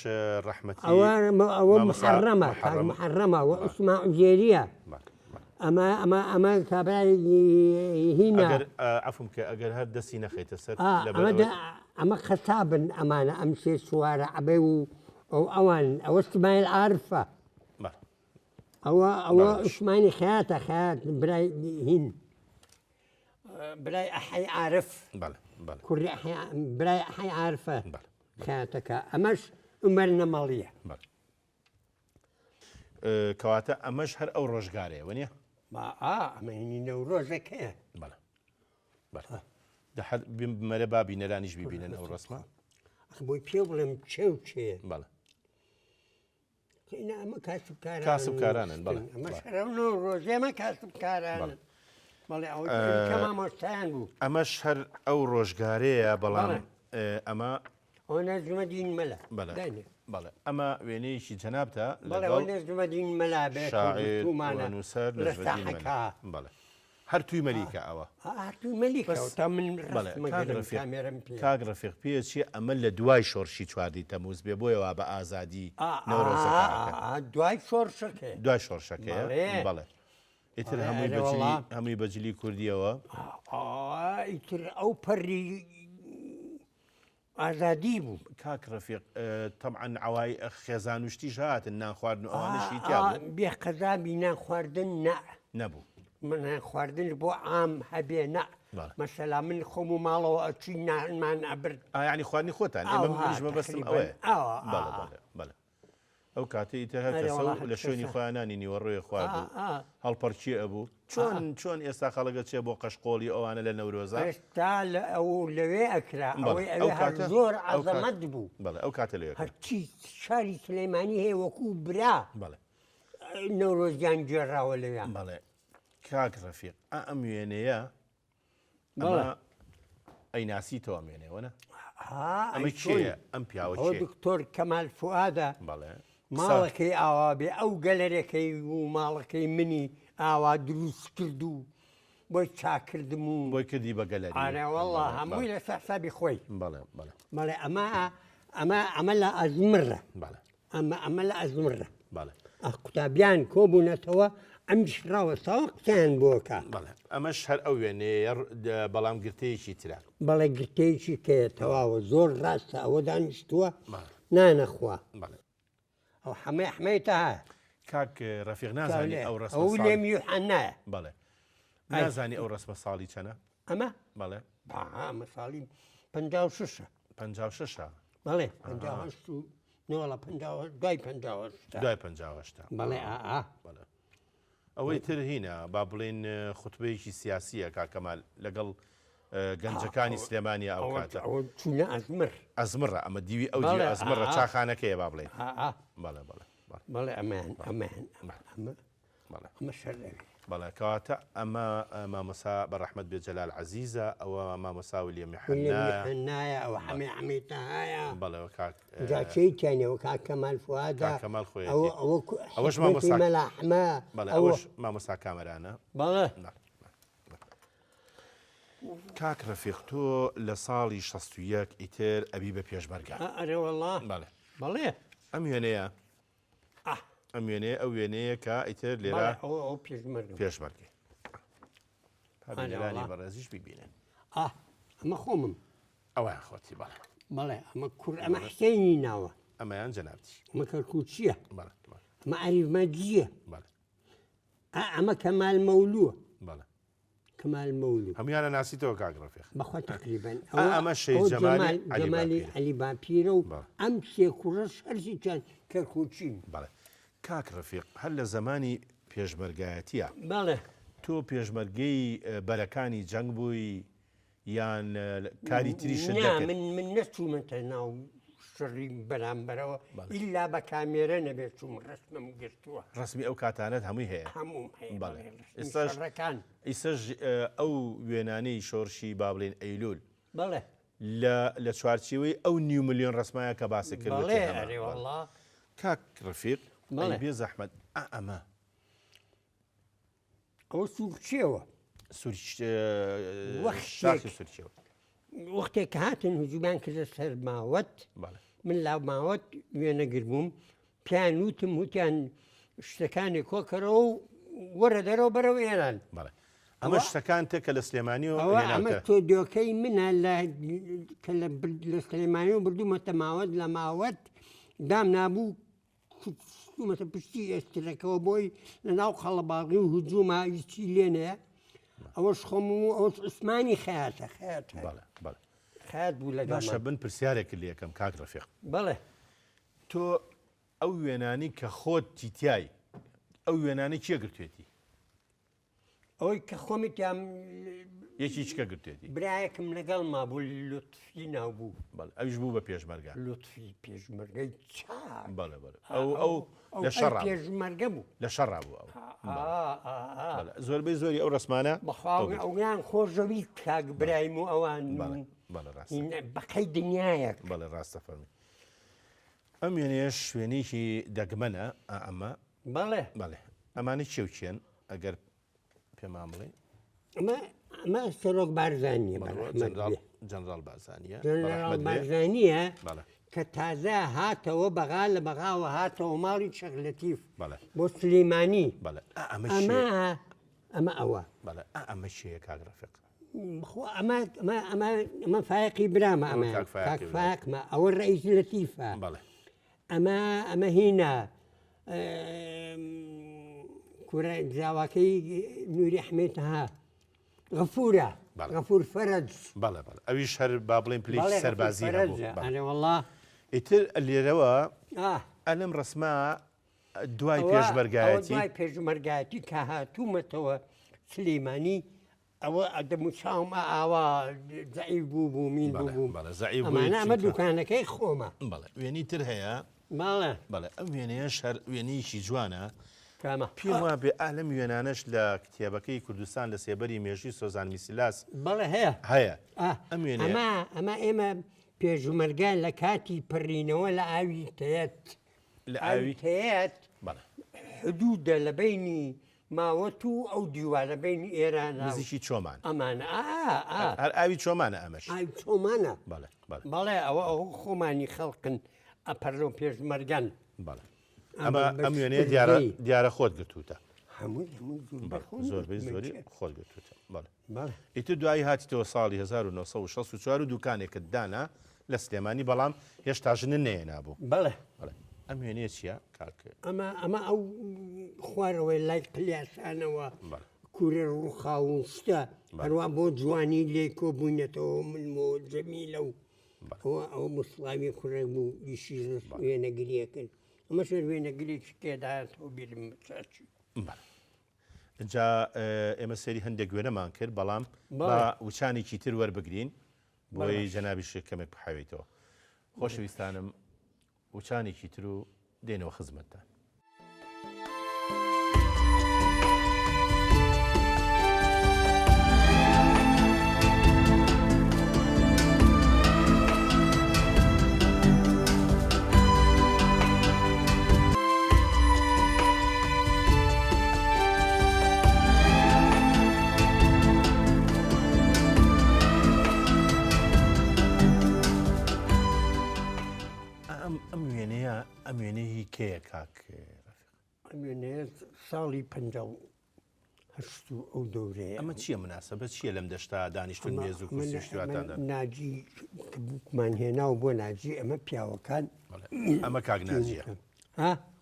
ڕەحمەتی ئەوە محەڕەمە محەڕەمە و عوسمان عوزێریە ئەمە کابرای هینە عفوم کە ئەگەر هەر دەستی نەخێتە سەر ئەمە خەتابن ئەمانە ئەم سێ سووارە عەبێ و ئەوان ئەوە سمایل عارفە ئەوە عوسمانی خەیاتە خەیات برای هین برای ئەحەی عارف کوڕی برای ئەحەی عارفە خەیاتەکە ئەمەش عومەر نەمەڵیە کەواتە ئەمەش هەر ئەو ڕۆژگارەیە وەنیە ئەمەنی نەورۆژەکەیە مەرە بابی نەرانیش ببینن ئەو ڕسمە بۆی پێ بڵێم چێ و چێ ئەمە کاسبکارانن ئەمە ڕۆژێمە کاسبکارانن بەڵێ ئەومامۆستایان بوو ئەمەش هەر ئەو ڕۆژگارەیە بەڵام ئەمە ئەو نەزمەدین مەلە بەڵێ ئەمە وێنەیەکی جەنابتە نەزمەدین مەلا شاعرنووسەر بەڵێ هەر توی مەلیکە ئەوە کاک ڕەفیق پێ چیە ئەمە لە دوای شۆڕشی چواردی تەموز بێ بۆیەوە بە ئازادی دوای شۆڕشەکە دوای شۆڕشەکەیە بەڵێ ئیتر هەمووی بەجلی کوردیەوە ئیتر ئەو پەری ئازادی بوو کاک ڕەفیق تەمعەن ئەوای خێزان وشتیش هاتن نان خواردن ئەوانەشی تیا بێ قەزابی نان خواردن نەبوو من خواردن بۆ عام هەبێ نە مەسەلا من خۆم و ماڵەوە ئەچی نانمان ئەبرد ینی خواردنی خۆتان ئێمەش مەبەستم ئەوەیە بەڵێ ئەو کاتەی ئیتر هەر لە شوێنی خۆیانانی نیوەڕۆی خوارد هەڵپەرچی ئەبوو چۆن ئێستا خەڵەکە چێ بۆ قەشقۆڵی ئەوانە لە نەورۆزە ئێستا ئەو لەوێ ئەکرا زۆر عەزەمەت بوو بەڵێ ئەو کاتە لێ هەرچی شاری سلەیمانی هەیە وەکوو برا بەڵێ نەورۆزیان گێڕاوە لەوێ بەڵێ کاک ڕەفیق ئەم وێنەیە ئەمە ئەیناسیتەوە وێنێوەنە ئەمە کێیە ئەم پیاوە دکتۆر کەمال فوئادە بەڵێ ماڵەکەی ئاوا بێ ئەو گەلەرەکەی و ماڵەکەی منی ئاوا دروست کرد و بۆی چاکردم و بۆی کردی بە گەلەری وەڵڵا هەمووی لە سەحسابی خۆی بەڵێ ئەمە لە ئەزمرە ئەمە لە ئەزمرە قوتابیان کۆبوونەتەوە ئەم شراوەستاوە قسەیان بۆکە ئەمەش هەر ئەو وێنەیە بەڵام گرتەیەکی ترە بەڵێ گرتەیەکی کێ تەواوە زۆر ڕاستە ئەوە دانیشتووە نانەخوا ئەو حمەیتە هەیە کاک ڕەفیق نازانی ئەو ڕسمە ئەو لێم یوحەنایە بەڵێ نازانی ئەو ڕسمە ساڵی چەنە ئەمە بەڵێ ئەمە ساڵی 56 بەڵێ 56 بەڵێ ئەوەی تر هینە با بڵێن خوتبەیەکی سیاسیە کاکەمال لەگەڵ گەنجەکانی سلێمانیا ئەو کاتە چونە ئەزمڕە ئەمە دیوی ئەو ئەزمڕە چاخانەکەیە با بڵێن بەڵێ ئەمە شەر بەڵێ کەواتە ئەمە مامۆسا بەڕەحمەت بێجەلال عەزیزە ئەوە مامۆسا ویلیەم حەنایە ئەوە حەمیتە هەیە بەڵێ جاچەی تیانەوە کاک کەمال فوئادە کەمال خۆی ئەوەش مەلاحمە ئەوەش مامۆستا کامەرانە بەڵێ کاک ڕەفیق تۆ لە ساڵی 61 ئیتر ئەبی بە پێشمەرگە ئەرێوەڵڵا بەڵێ ئەم وێنەیە ئەم وێنەیە ئەو وێنەیە کە ئیتر لێرە پێشمەرگی هەرانی بەڕێزیش ببینن ئەمە خۆمم ئەویان خۆتی بەڵێ بەڵێ ئەمە کوور ئەمە حسێنی ناوە ئەمەیان جەنابتی ئەمە کەرکوچیە ئەمە عەریفمەجیە ئەمە کەمال مەولووە کەمال مەولوو هەمویانە ناسیتەوە کاک ڕەفیق بەخوا تەقریبەن ئەمە شەید جەمالی عەلی باپیرە و ئەم سێ کوڕەش هەرچی چەند کەرکوچین بەڵێ کاک ڕەفیق هەر لە زمانی پێشمەرگایەتیە بەڵێ تۆ پێشمەرگەی بەرەکانی جەنگ بووی یان کاری تریشت من نەچوومەتە ناو شڕی بەرامبەرەوە ئیلا بە کامێرە نەبێت چوم ڕسمم گرتووە ڕسمی ئەو کاتانەت هەمووی هەیە ئێستاژەکان ئیسەش ئەو وێنانەی شۆڕشی با بڵێن ئەیلول بەڵێ لە چوارچێوەی ئەو 9 ملیۆن ڕسمایە کە باسی کرد کاک ڕەفیق بێ زەحمەت ئەمە ئەوە سوورچیەوە سوورچیەوە وەختێک هاتن هجوومان کردە سەر ماوەت من لاو ماوەت وێنەگر بووم پیان وتم وتیان شتەکانی کۆکەرەوە و وەرە دەرەوە بەرەو ئێران ئەمە شتەکان تێکە لە سلێمانی و ئەمە تۆ دۆکەی منە لە سلێمانی و بردوومەتە ماوەت لە ماوەت دام نابوو کومەتە پشتی ئێسترەکەەوە بۆی لە ناو خەڵەباڵی و هجوومە هیچی لێنەیە ئەوەش خۆم و ئەوەش عوسمانی خەیاتە خەیات بوو لە باشە بن پرسیارێکی لە یەکەم کاک ڕەفیق بەڵێ تۆ ئەو وێنانی کە خۆت تیتیای ئەو وێنانی چیە گرتوێتی ئەوەی کە خۆمیتیان یەکی چکە گرتوێتی برایەکم لەگەڵ ما بوو لوتفی ناو بوو ئەویش بوو بە پێشمەرگە لوتفی پێشمەرگەی چاک ئەو لە شەڕ پێشمەرگە بوو لە شەڕا بوو ئەو زۆربەی زۆری ئەو ڕسمانە ئەویان خۆشەوی کاک برایم و ئەوان بەقەی دنیایەک بەڵێ ڕاستە فەرمی ئەم وێنەیە شوێنێکی دەگمەنە ئەمە بەڵێ ئەمانی چێوچێن ئەگەر پێمان بڵێ ئەمە سەرۆک بارزانیە جەنرال بارزانیە بارزانیە کە تازە هاتەوە بەغا لە بەغاوە هاتەوە ماڵی شێخ لەتیف بۆ سلەیمانی ئەمە ئەوە ئەمە شەیە کاک ڕەفیق ئەمە فایقی برامە ئەمە فاقمە ئەوە ڕئیس لەتیفە ئەمە هینە کوورە جاواکەی نووری ئەحمێدها غەفورە غەفور فەرەج ئەویش هەر با بڵێن پلەی سەربازی وەڵڵا ئیتر لێرەوە ئەلم ڕسمە دوای پێشمەرگایەتی کە هاتوومەتەوە سلەیمانی ئەوە دەموچاوم ئاوا زەعیف بوو مین بوو ئەمە دوکانەکەی خۆمە وێنی تر هەیە بەڵێ ئەم وێنەیەش هەر وێنەیەکی جوانە پێم وایە بێ ئالەم وێنانەش لە کتێبەکەی کوردستان لە سێبەری مێژووی سۆزان میسیلاس بەڵێ هەیە ئەمە ئێمە پێشمەرگە لە کاتی پڕینەوە لە ئاوی تەیەت لە ئاوی تەیەت حدودە لە بینی ماوەت و ئەو دیوار لە بینی ئێران نزیکی چۆمان ئەمانە هەر ئاوی چۆمانە ئەمەش ئاوی چۆمانە بەڵێ ئەوە ئەو خۆمانی خەڵقن ئەپەرۆ پێشمەرگەن ئەم وێنەیە دیارە خۆت گرتوتە زۆربەی زۆری خۆت گرتوتە ئیتر دوایی هاتیتەوە ساڵی 1964 و دوکانێکت دانا لە سلێمانی بەڵام هێشتاژنە نەیەنابوو ئەم وێنەیە چییە کاکە ئەمە ئەو خوارەوەی لای قلیاسانەوە کوورە ڕووخاون شتە هەروە بۆ جوانی لێ کۆبوونێتەوە منمۆ جەمیلە و ئەوە مسڵاوی کوڕێک بوو دیشی وێنەگریەکەن ئەمە شێر وێنەگرێکی تێدایەتەوە بیرم چاچی اینجا ئێمە سەری هەندێک وێنەمان کرد بەڵام وچانێکی تر وەربگرین بۆی جەنابی شێکەمێک بحاوێتەوە خۆشەویستانم وچانێکی تر و دێنەوە خزمەتتان ئەم وێنەیە کێیە کاک ئەم وێنەیە ساڵی 58 ئەو دەورەیە ئەمە چییە مناسبەت چییە لەم دەشتا دانیشتون مێز و کوردستاندا ناجی بووکمان هێناو بۆ ناجی ئەمە پیاوەکان ئەمە کاک ناجیە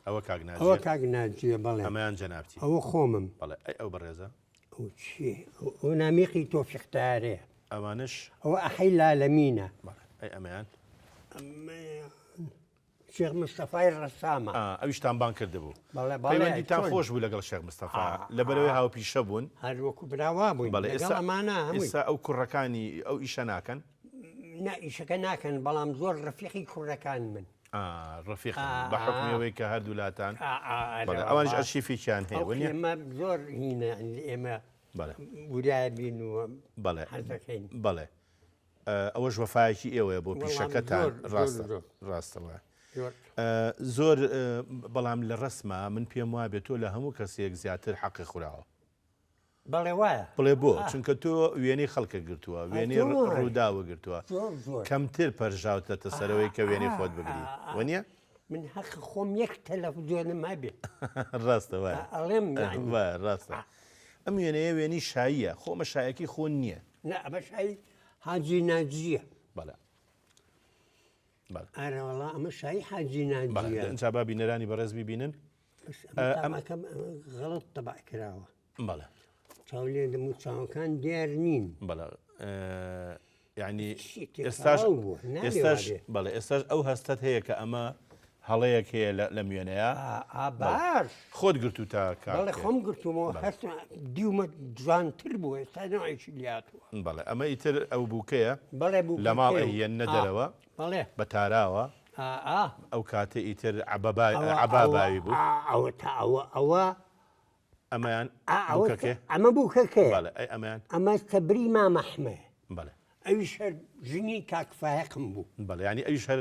ئەوە کاک ناجیە ئەوە کاک ناجیە بەڵێ ئەمەیان جەنابتی ئەوە خۆمم بەڵێ ئەو بەڕێزە ئەو چی ئەو نامیقی تۆفیختارەیە ئەوانش ئەوە ئەحەی لالەمینە ئەمەیان شێخ مستەفای ڕەسامە ئەویشتان بان کردبوو پەیوەندیتان خۆش بوو لەگەڵ شێخ مستەفا لەبەرەوەی هاوپیشە بوون هەروەکو براوا بووین لەگەڵ ئەمانە ئێستا ئەو کوڕەکانی ئەو ئیشە ناکەن ئیشەکە ناکەن بەڵام زۆر ڕەفیقی کوڕەکان من ڕەفیق بە حکمەوەی کە هەردوو لاتان ئەوانش ئەرشیفێکیان هەیە ئێمە زۆر هینە ئێمە ورای بین و حەزەکەین بەڵێ ئەوەش وەفایەکی ئێوەیە بۆ پیشەکەتان ڕاستە زۆر بەڵام لە ڕسمە من پێم وایە بێت تۆ لە هەموو کەسێک زیاتر حەقی خوراوە بەڵێ وایە بڵێ بۆ چونکە تۆ وێنەی خەڵکە گرتووە وێنەی ڕووداوە گرتووە کەمتر پەرژاوتەتە سەرەوەی کە وێنەی خۆت بگری وەنیە من حق خۆم یەک تەلەڤیزۆنم هەبێ ڕاستە وایە ئەڵێم ڕاستە ئەم وێنەیە وێنی شاییە خۆمە شایەکی خۆن نییە لا ئەمە شای حاجی ناجیە بەڵێ ئارە وەڵا ئەمە شای حاجی ناجیە ئەنجا با بینەرانی بەڕێز بیبینن ئەمەکەم غەڵەت تەبع کراوە بەڵێ چاو لێ دەم و چاوەکان دیار نین بەڵێ یعنی ئێستاش بەڵێ ئێستاش ئەو هەستت هەیە کە ئەمە هەڵەیەک هەیە لە میێنەیە باش خۆت گرتو تا بەڵێ خۆم گرتومەوە هەست دیومە جوانتر بوو ئێستا نوعیشی لاتوە بەڵێ ئەمە ئیتر ئەو بووکەیە بەڵێ بوو لە ماڵ ئەهێنە دەرەوە بەڵێ بە تاراوە ئەو کاتە ئیتر عەباباوی بوو ئەوە تا ئەوە ئەمەیان ئەمە بووکەکەیە بەڵێ ئەمەیان ئەمە سەبری مامەحمە بەڵێ ئەویش هەر ژنی کاکفایقم بوو بەڵێ ینی ئەویش هەر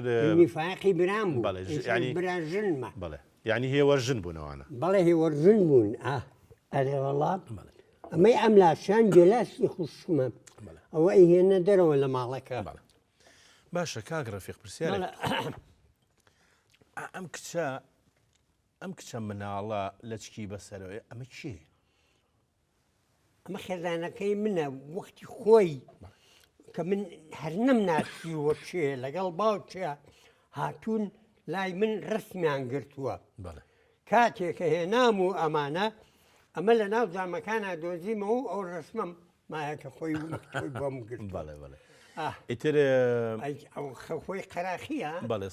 فایقی برام بوو بەڵێ ینی براژنمە بەڵێ ینی هێوەژن بوونەوەوانە بەڵێ هێوەژن بوون ئەرێ وەڵات ئەمەی ئەم لاشان گێلاسی خوشمە ئەوە ئەیهێنە دەرەوە لە ماڵەکە باشە کاک ڕەفیق پرسیارە ئەم کچە مناڵە لە چکی بەسەرەوەی ئەمە چی؟ ئەمە خێزانەکەی منە وەختی خۆی کە من هەر نەمناسیوە چێ لەگەڵ باوچێ هاتوون لای من ڕسمیان گرتووە کاتێکە هێنام و ئەمانە ئەمە لە ناو جامەکانە دۆزیمەوە و ئەو ڕسمم مایەکە خۆی بۆم گرت بەڵێ بەڵێ ئیتر خۆی قەراخیە بەڵێ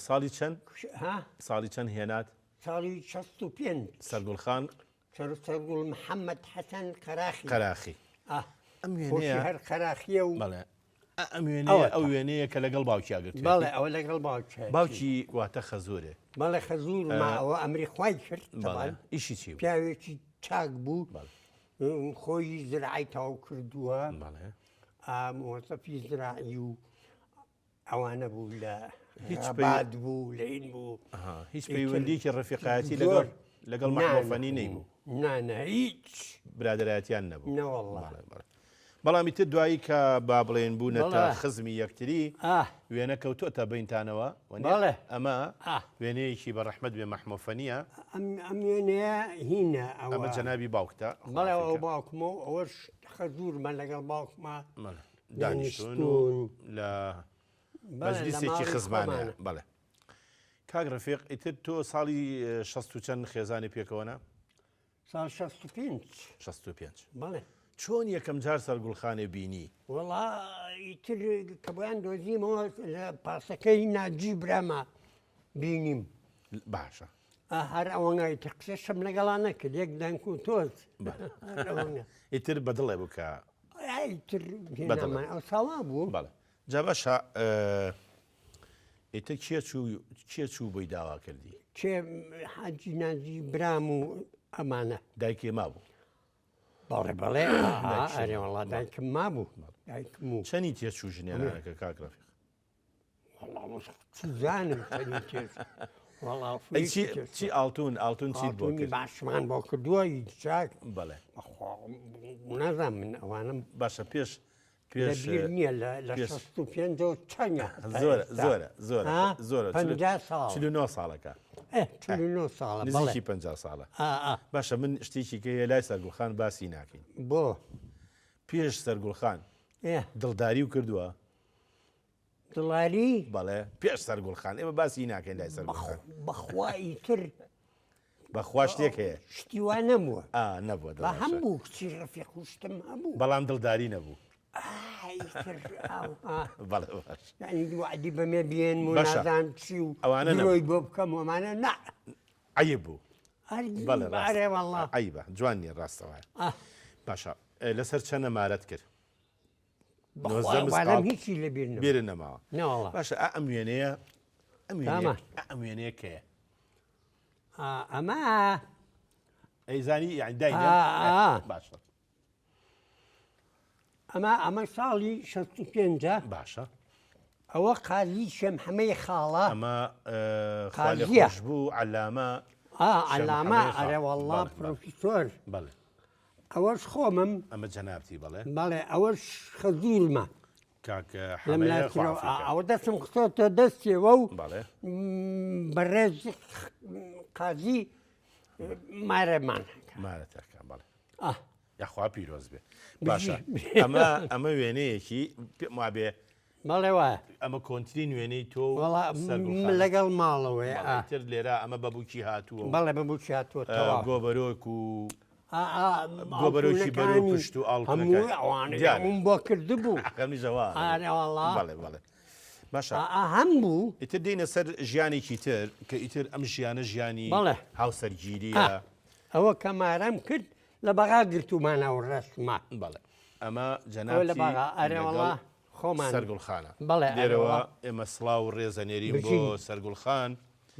ساڵی چەند هێنات ساڵی 65 سەرگوڵخان سەرگوڵ محەممەد حەسەن قەراخی ئەم وێنەیە هەر قەراخیە و بەڵێ ئەم وێنەیە ئەو وێنەیە کە لەگەڵ باوکیا گرت بەڵێ ئەوە لەگەڵ باوکی واتە خەزۆرێ بەڵێ خەزور ماوە ئەمری خوای کرد ئیشی چی پیاوێکی چاک بوو خۆی زرعی تاو کردووە مۆسەفی زراعی و ئەوانە بوو لە هیچباد بوو لە این بوو هیچ پەیوەندیکی ڕەفیقایەتی لەگەڵ مەحمۆفەنی نەیبوو نانە هیچ برادەرایەتیان نەبوو نەوەڵڵا بەڵامی تر دوایی کە با بڵێن بوونەتە خزمی یەکتری وێنە کەوتۆتە بینتانەوە ئەمە وێنەیەکی بە ڕەحمەت بێ مەحمۆفەنیە ئەم وێنەیە هینە ئەمە جەنابی باوکتە بەڵێ ئەو باوکمەوە ئەوەش خەزورمە لەگەڵ باوکمە دانیشتون لە مەجلیسێکی خزمانە بەڵێ کاک ڕەفیق ئیتر تۆ ساڵی 60 و چەند خێزانی پێکەوەنا؟ ساڵ 65 بەڵێ چۆن یەکەم جار سەرگوڵخانێ بینی؟ وەڵا ئیتر کە بۆیان دۆزیمەوە لە پاسەکەی ناجی برامە بینیم باشە هەر ئەوەنگای تر قسەشم لەگەڵان نەکرد یەک دەنگ و تۆز ئیتر بەدڵێ بکە ئیتر ئەو ساڵا بوو بەڵێ جا باشە ئیتر کێ چوو بۆی داوا کردی؟ کێ حاجی ناجی برام و ئەمانە دایکێ مابوو بەڵێ بەڵێ ئەرێ وەڵا دایکم مابوو دایکم و چەنی تێچوو ژنێنانەکە کاک ڕەفیق؟ زانم چی ئاڵتون چیت بۆ کرد؟ باشمان بۆ کردووە چاک بەڵێ نازان من ئەوانم باشە پێش نییە لە 65 چەنە زۆرە 49 ساڵەکە 49 ساڵە نزیکی 50 ساڵە باشە من شتێکی کە هەیە لای سەرگوڵخان باسی ناکەین بۆ پێش سەرگوڵخان دڵداری و کردووە دڵاری بەڵێ پێش سەرگوڵخان ئێمە باسی ناکەین لای سەرگوڵخان بەخوای تر بەخوا شتێک هەیە شتیوان نەبووە نەبووە بە هەموو کچی ڕەفیق خوشتم هەبوو بەڵام دڵداری نەبوو بەڵێ باش یعنی دوعدی بەمێ بێن و نازان چی و ئەوانەی بۆ بکەم ومانە نا عەیب بوو بەڵێ وەڵڵا عەیبە جوان نیە ڕاستەوە باشە لەسەر چەنە مارەت کرد هیچی لە بیر نەماوە باشە ئەم وێنەیە ئەم وێنەیە کەیە؟ ئەمە ئەیزانی یعنی داینە باشە ئەمە ساڵی 65 باشە ئەوە قازی شەمحەمەی خاڵە ئەمە خۆش بوو عەلامە عەلامە ئەرێ وەڵڵا پرۆفیسۆر بەڵێ ئەوەش خۆمم ئەمە جەنابتی بەڵێ بەڵێ ئەوەش خەزورمە کاک لەم حەمەیە لاترەوە خوافیکە. ئەوە دەستم خستۆتە دەستێەوە و بەڵێ بەڕێز قازی مارەمان مارەتەکە بەڵێ ئاه یاخوا پیرۆز بێ بژی. باشە ئەمە وێنەیەکی پێم وابێ بەڵێ وایە ئەمە کۆنتترین وێنەی تۆ وەڵا لەگەڵ ماڵەوەی تر لێرە ئەمە بەبووکی هاتووە بەڵێ بەبووچ هاتووەتەوە گۆبەرۆک و گۆبەرۆکی بەرەو پشت و هەموو ئەوانەیان بۆ کردبوو ئەقەمی ژەوان ئارێوەڵا بەڵێ بەڵێ باشە هەم بوو ئیتر دێنە سەر ژیانێکی تر کە ئیتر ئەم ژیانە ژیانی بەڵێ. هاوسەرگیریە ئەوە کە مارەم کرد لە بەغا گرتومانەوە ڕستمان بەڵێ ئەمە ئەوە لە جەنابی بەغا ئارێوەڵا خۆمان سەرگوڵخانە بەڵێ لێرەوە ئێمە سڵاو و ڕێزەنێریم بۆ بژین. سەرگوڵخان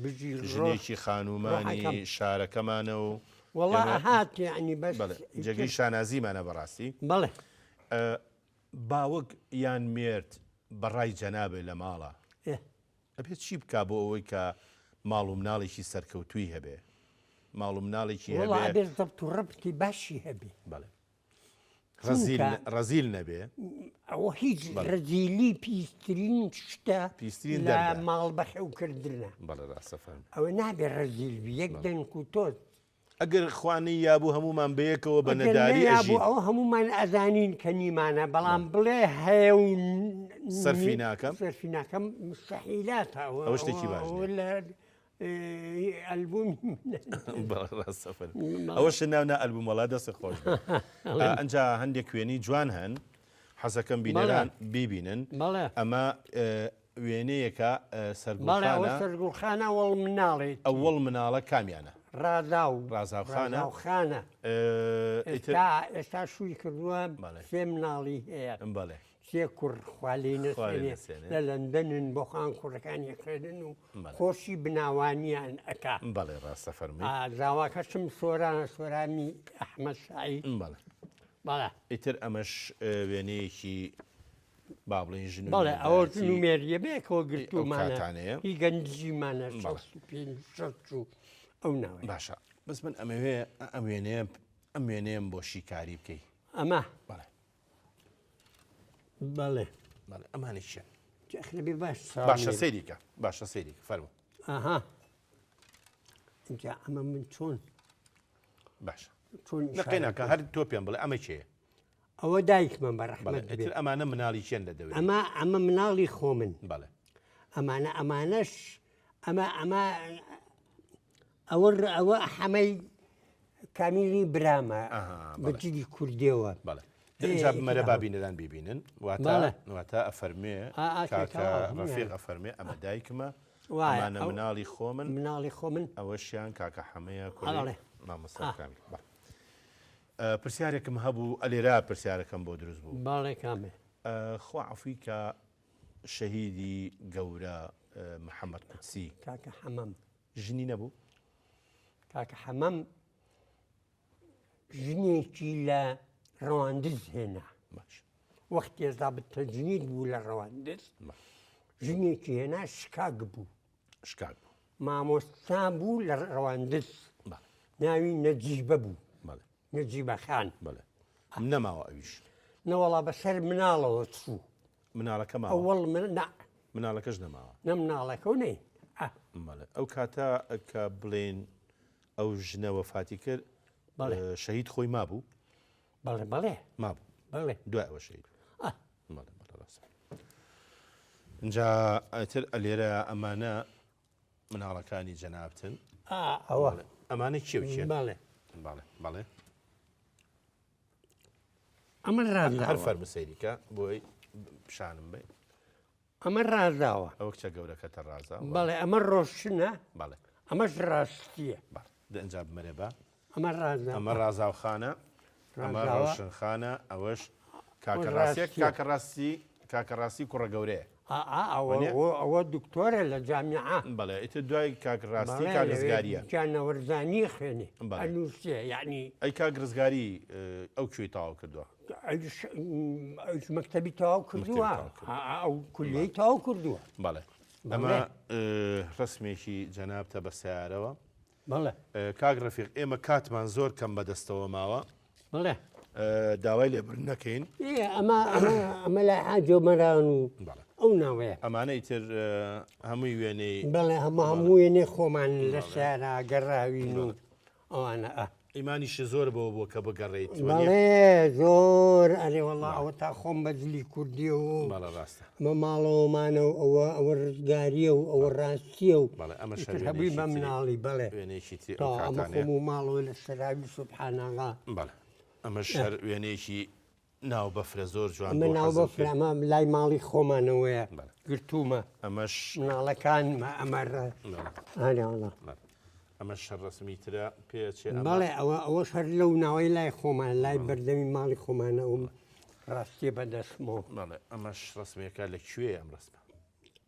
بژی ڕۆ ژنێکی خانومانی ڕۆحەکەم. شارەکەمانە و وەڵا هات یعنی بەس بەڵێ جێگەی شانازیمانە بەڕاستی بەڵێ باوەک یان مێرد بەڕای جەنابێ لە ماڵە ئێ، ئەبێت چی بکا بۆ ئەوەی کە ماڵ و مناڵێکی سەرکەوتووی هەبێ ماڵ و مناڵێکی وەڵا هەبێ ئەبێت زەبت و ڕبتی باشی هەبێ بەڵێ چونکە- ڕەزیل نەبێ ئەوە هیچ ڕەزیلی پیسترین شتە پیسترین لە دەردە. ماڵ بەخێوکردنە بەڵێ ڕاستەفەرمی ئەوە نابێت ڕەزیل بی یەک دەنگ و تۆت ئەگەر خوانی یابوو هەمومان بەیەکەوە بە نەداری بوو ئەژین ئەوە هەمومان ئەزانین کە نیمانە بەڵام بڵێ هەیە و سەرفی ناکەم. سەرفی ناکەم مستحیلاتە ئەوە شتێکی باش نییە. لە ئەلبومی بەڵێ ڕاستەفەرمی ئەوەش ناونا ئەلبومەڵا دەستی خۆش بێ. ئەنجا هەندێک وێنی جوان هەن حەزەکەم بینەران بیبینن بەڵێ ئەمە وێنەیەکە بەڵێ ئەوە سەرگوڵخانە سەرگوڵخانە وەڵ مناڵێت ئەوەڵ مناڵە کامیانە ڕازا و ڕازاوخانە. ڕازاوخانە ئیتر ئێستا شووی کردووە بەڵێ. سێ مناڵی هەیە بەڵێ سێ کوڕ خوالێ خوالێ نەسێنێ نەسێنێ. لە لەندەنن بۆ خان کوڕەکانی خوێنن و بەڵێ. خۆشی بناوانیان ئەکا بەڵێ ڕاستەفەرمی زاواکەشم سۆرانە سۆرانی ئەحمەد سعید بەڵێ بەڵێ ئیتر ئەمەش وێنەیەکی با بڵێن ژن و بەڵێ ئەوە مێردایەتی نومێریە بێکەوە ئەو گرتومانە کاتانەیە. هی گەنجیمانە بەڵێ. 65 و ئەو ناوێ باشە بەس من ئەم وێنەیەم بۆ شیکاری بکەی ئەمە بەڵێ بەڵێ بەڵێ ئەمانی چیە ئەخلبی باش باشە سەیریکە باشە سەیریکە فەرمو ئاها اینجا ئەمە من چۆن باشە چۆن نەقینەکە هەر تۆ پێم بڵێ ئەمە چێە ئەوە دایکمە بەڵێ بەڕەحمەت ئیتر بێت ئەمانە مناڵی چێن لە دەورێ ئەمە مناڵی خۆ من بەڵێ ئەمانەش ئەوە حەمەی کامیلی برامە ئەها، بەڵێ. بەجلی کوردێەوە بەڵێ اینجا بمەرە بابینەران ببینن بەڵێ. واتە ئەفەرمێ کاکە کاکە ڕەفیق ئەفەرمێ ئەمە دایکمە وایە، ئەمانە ئەو- مناڵی خۆ من مناڵی خۆ من ئەوەشیان کاکە حەمەیە بەڵێ. کوڕی مامۆستاکامی پرسیارێکم هەبوو ئەلێرا پرسیارەکەم بۆ دروست بوو باڵێ کامێ خوا عەفوی کە شەهیدی گەورە محەممەد قودسی کاکە حەمەم ژنی نەبوو کاکە حەمەم ژنێکی لە ڕەواندز هێنا باش وەختی ێزا بتەجنید بوو لە ڕەواندز ژنێکی هێنا شکاک بوو شکاک بوو مامۆستا بوو لە ڕەواندز بەڵێ ناوی نەجیبە بوو بەڵێ نەجیبە خان بەڵێ نەماوە ئەویش نەوەڵا بەسەر مناڵەوە چوو مناڵەکە ماوە ئەوەڵ مناڵەکەش نەماوە نە مناڵەکە و نێ بەڵێ ئەو کاتە کە بڵێن ئەو ژنە وەفاتی کرد بەڵێ. شەهید خۆی مابوو بەڵێ بەڵێ مابوو بەڵێ دوای ئەوە شەهید بەڵێ بەڵێ ڕاستە اینجا ئەتر ئەلێرە ئەمانە مناڵەکانی جەنابتن ئەوە ئەمانە کێوچێ بەڵێ بەڵێ بەڵێ ئەمە هەر ڕازاوە فەرمە سەیریکە بۆی پیشانم بێ ئەمە ڕازاوە ئەوە کچە گەورەکەتە ڕازە بەڵێ ئەمە ڕۆشنە بەڵێ ئەمەش ڕاستیە ئەنجا بمەرێ بە ئەمە ڕازە ئەمە ڕازاوخانە ئەمە ڕازاوە. ڕۆشنخانە ئەوەش ڕاستیە. کاکەڕاستی کوڕە گەورەیە ئەوە دکتۆرە لە جامیعە بەڵێ ئیتر دوای کاکڕاستی کاگرزگاریە جانەوەرزانی خوێنێ بەڵێ. ئەنووسێ یعنی ئەی کاگرزگاری ئەو کوێی تاوا کردووە مەکتەبی تەواو کردووە تەواو کردووە. ئەو کولیەی تەواو کردووە بەڵێ ئەمە ڕسمێکی جەنابتە بە سیارەوە بەڵێ کاک ڕەفیق ئێمە کاتمان زۆر کەم بەدەستەوە ماوە بڵێ داوای لێبوردن نەکەین ئەمە لای حاجۆ مەران و ئەو ناوەیە ئەمانە ئیتر هەمووی وێنەی بەڵێ هەموو وێنێ خۆمان لە شارە گەڕاوین و ئەوانە ئیمانیش زۆر بۆ کە بگەڕێیت بەڵێ زۆر ئەرێ وەڵا ئەوە تا خۆم بەجلی کوردی و ڕاستە ئەمە ماڵەوەمانە و ئەوە ڕزگاریە و ئەوە ڕاستیە و هەبووی بە مناڵی بەڵێ ئەمە خۆم و ماڵەوە لە سەراوی سوبحانەڵا ئەمە شەر وێنەیەکی ناو بەفرە زۆر جوان ئەمە ناو بەفرامە لای ماڵی خۆمانەوەیە گرتومە ئەمەش مناڵەکان ئەمەڕە ئاڵە ئەمە شەر ڕسمی ترە پێچێ بەڵێ ئەوە شەر لەو ناوەی لای خۆمان لای بەردەمی ماڵی خۆمانە و ڕاستیە بەدەستمەوە ئەمەش ڕسمەکە لەکوێ ئەم ڕستمە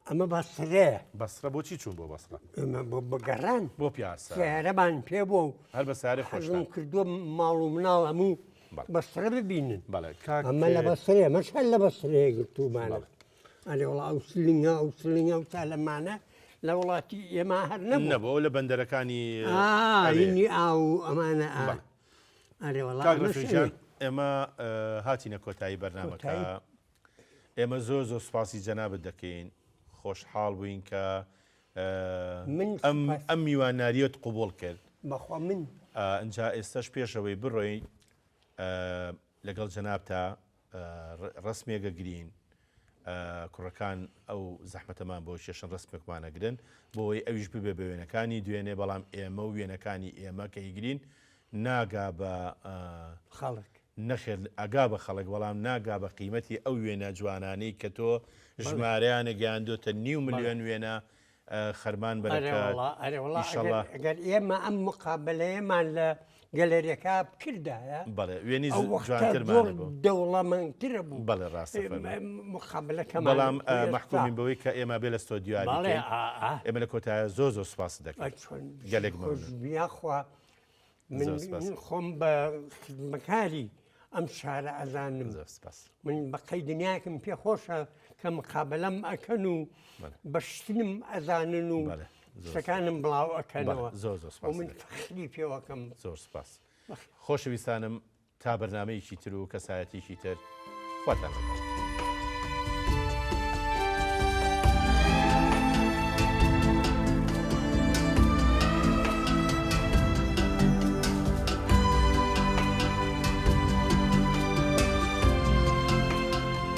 ئەمە بەسرەیە بەسرە بۆچی چوون بۆ بەسرە ئەمە بۆ بگەڕان بۆ پیاسە سیارەمان پێ بۆ و هەر بە سارێ خۆشم کردووە ماڵ و مناڵ هەموو بەسرە ببینن بەڵێ ئەمە لە بەسرێ مەش هەر لە بەسرەیە گرتومانە ئەرێ وڵا ئەو سلینگە ئەو سلینگە و تا لەمانە لە وڵاتی ئێمە هەر نەبوو لە بەندەرەکانی ئاینی ئاو ئەمانە ئەرێ وڵا ئێمە هاتینە کۆتایی بەرنامەکە ئێمە زۆر سوپاسی جەنابەت دەکەین خۆشحاڵ بووین کە ئەم میواناریەت قوبوڵ کرد بەخوا من ئەجا ئێستاش پێشەوەی بڕۆین لەگەڵ جەناب تا ڕسمێگە گرین کوڕەکان ئەو زەحمەتەمان بۆ شێشن ڕسمێکمانەگرن بۆی ئەویش ببێ بە وێنەکانی دوێنێ بەڵام ئێمە و وێنەکانی ئێمە کە هیگرین ناگا بە خەڵک نەخێر ئەگا بە خەڵک بەڵام ناگا بە قیمەتی ئەو وێنە جوانانەی کە تۆ ژمارەیانە گەیاندۆتە 9 ملیۆن وێنە خەرمان بەرەکات ئەگەر ئێمە ئەم مقابلەیەمان لە گەلەریەکە بکردایە بەڵێ وێنی جوانترمان دەوڵەمەندترە بوو بەڵێ ڕاستە مقابلەکە بەڵام محکومین بەوەی کە ئێمە بێ لە ستۆدیواری ئێمە لە کۆتایە زۆر سوپاس دەکەین گەلێک بیاخوا من خۆم بە خزمەکاری ئەم شارە ئەزانم من بە قەی دنیاکم پێ خۆشە کە مقابلەم ئەکەن و بەشتنم ئەزانن و شتەکانم بڵاو ئەکەنەوە زۆر من فەخری پێوەکەم زۆر سپاس خۆشەویستانم تا بەرنامەیەکی تر و کەسایەتێکی تر خواتان لەگەڵ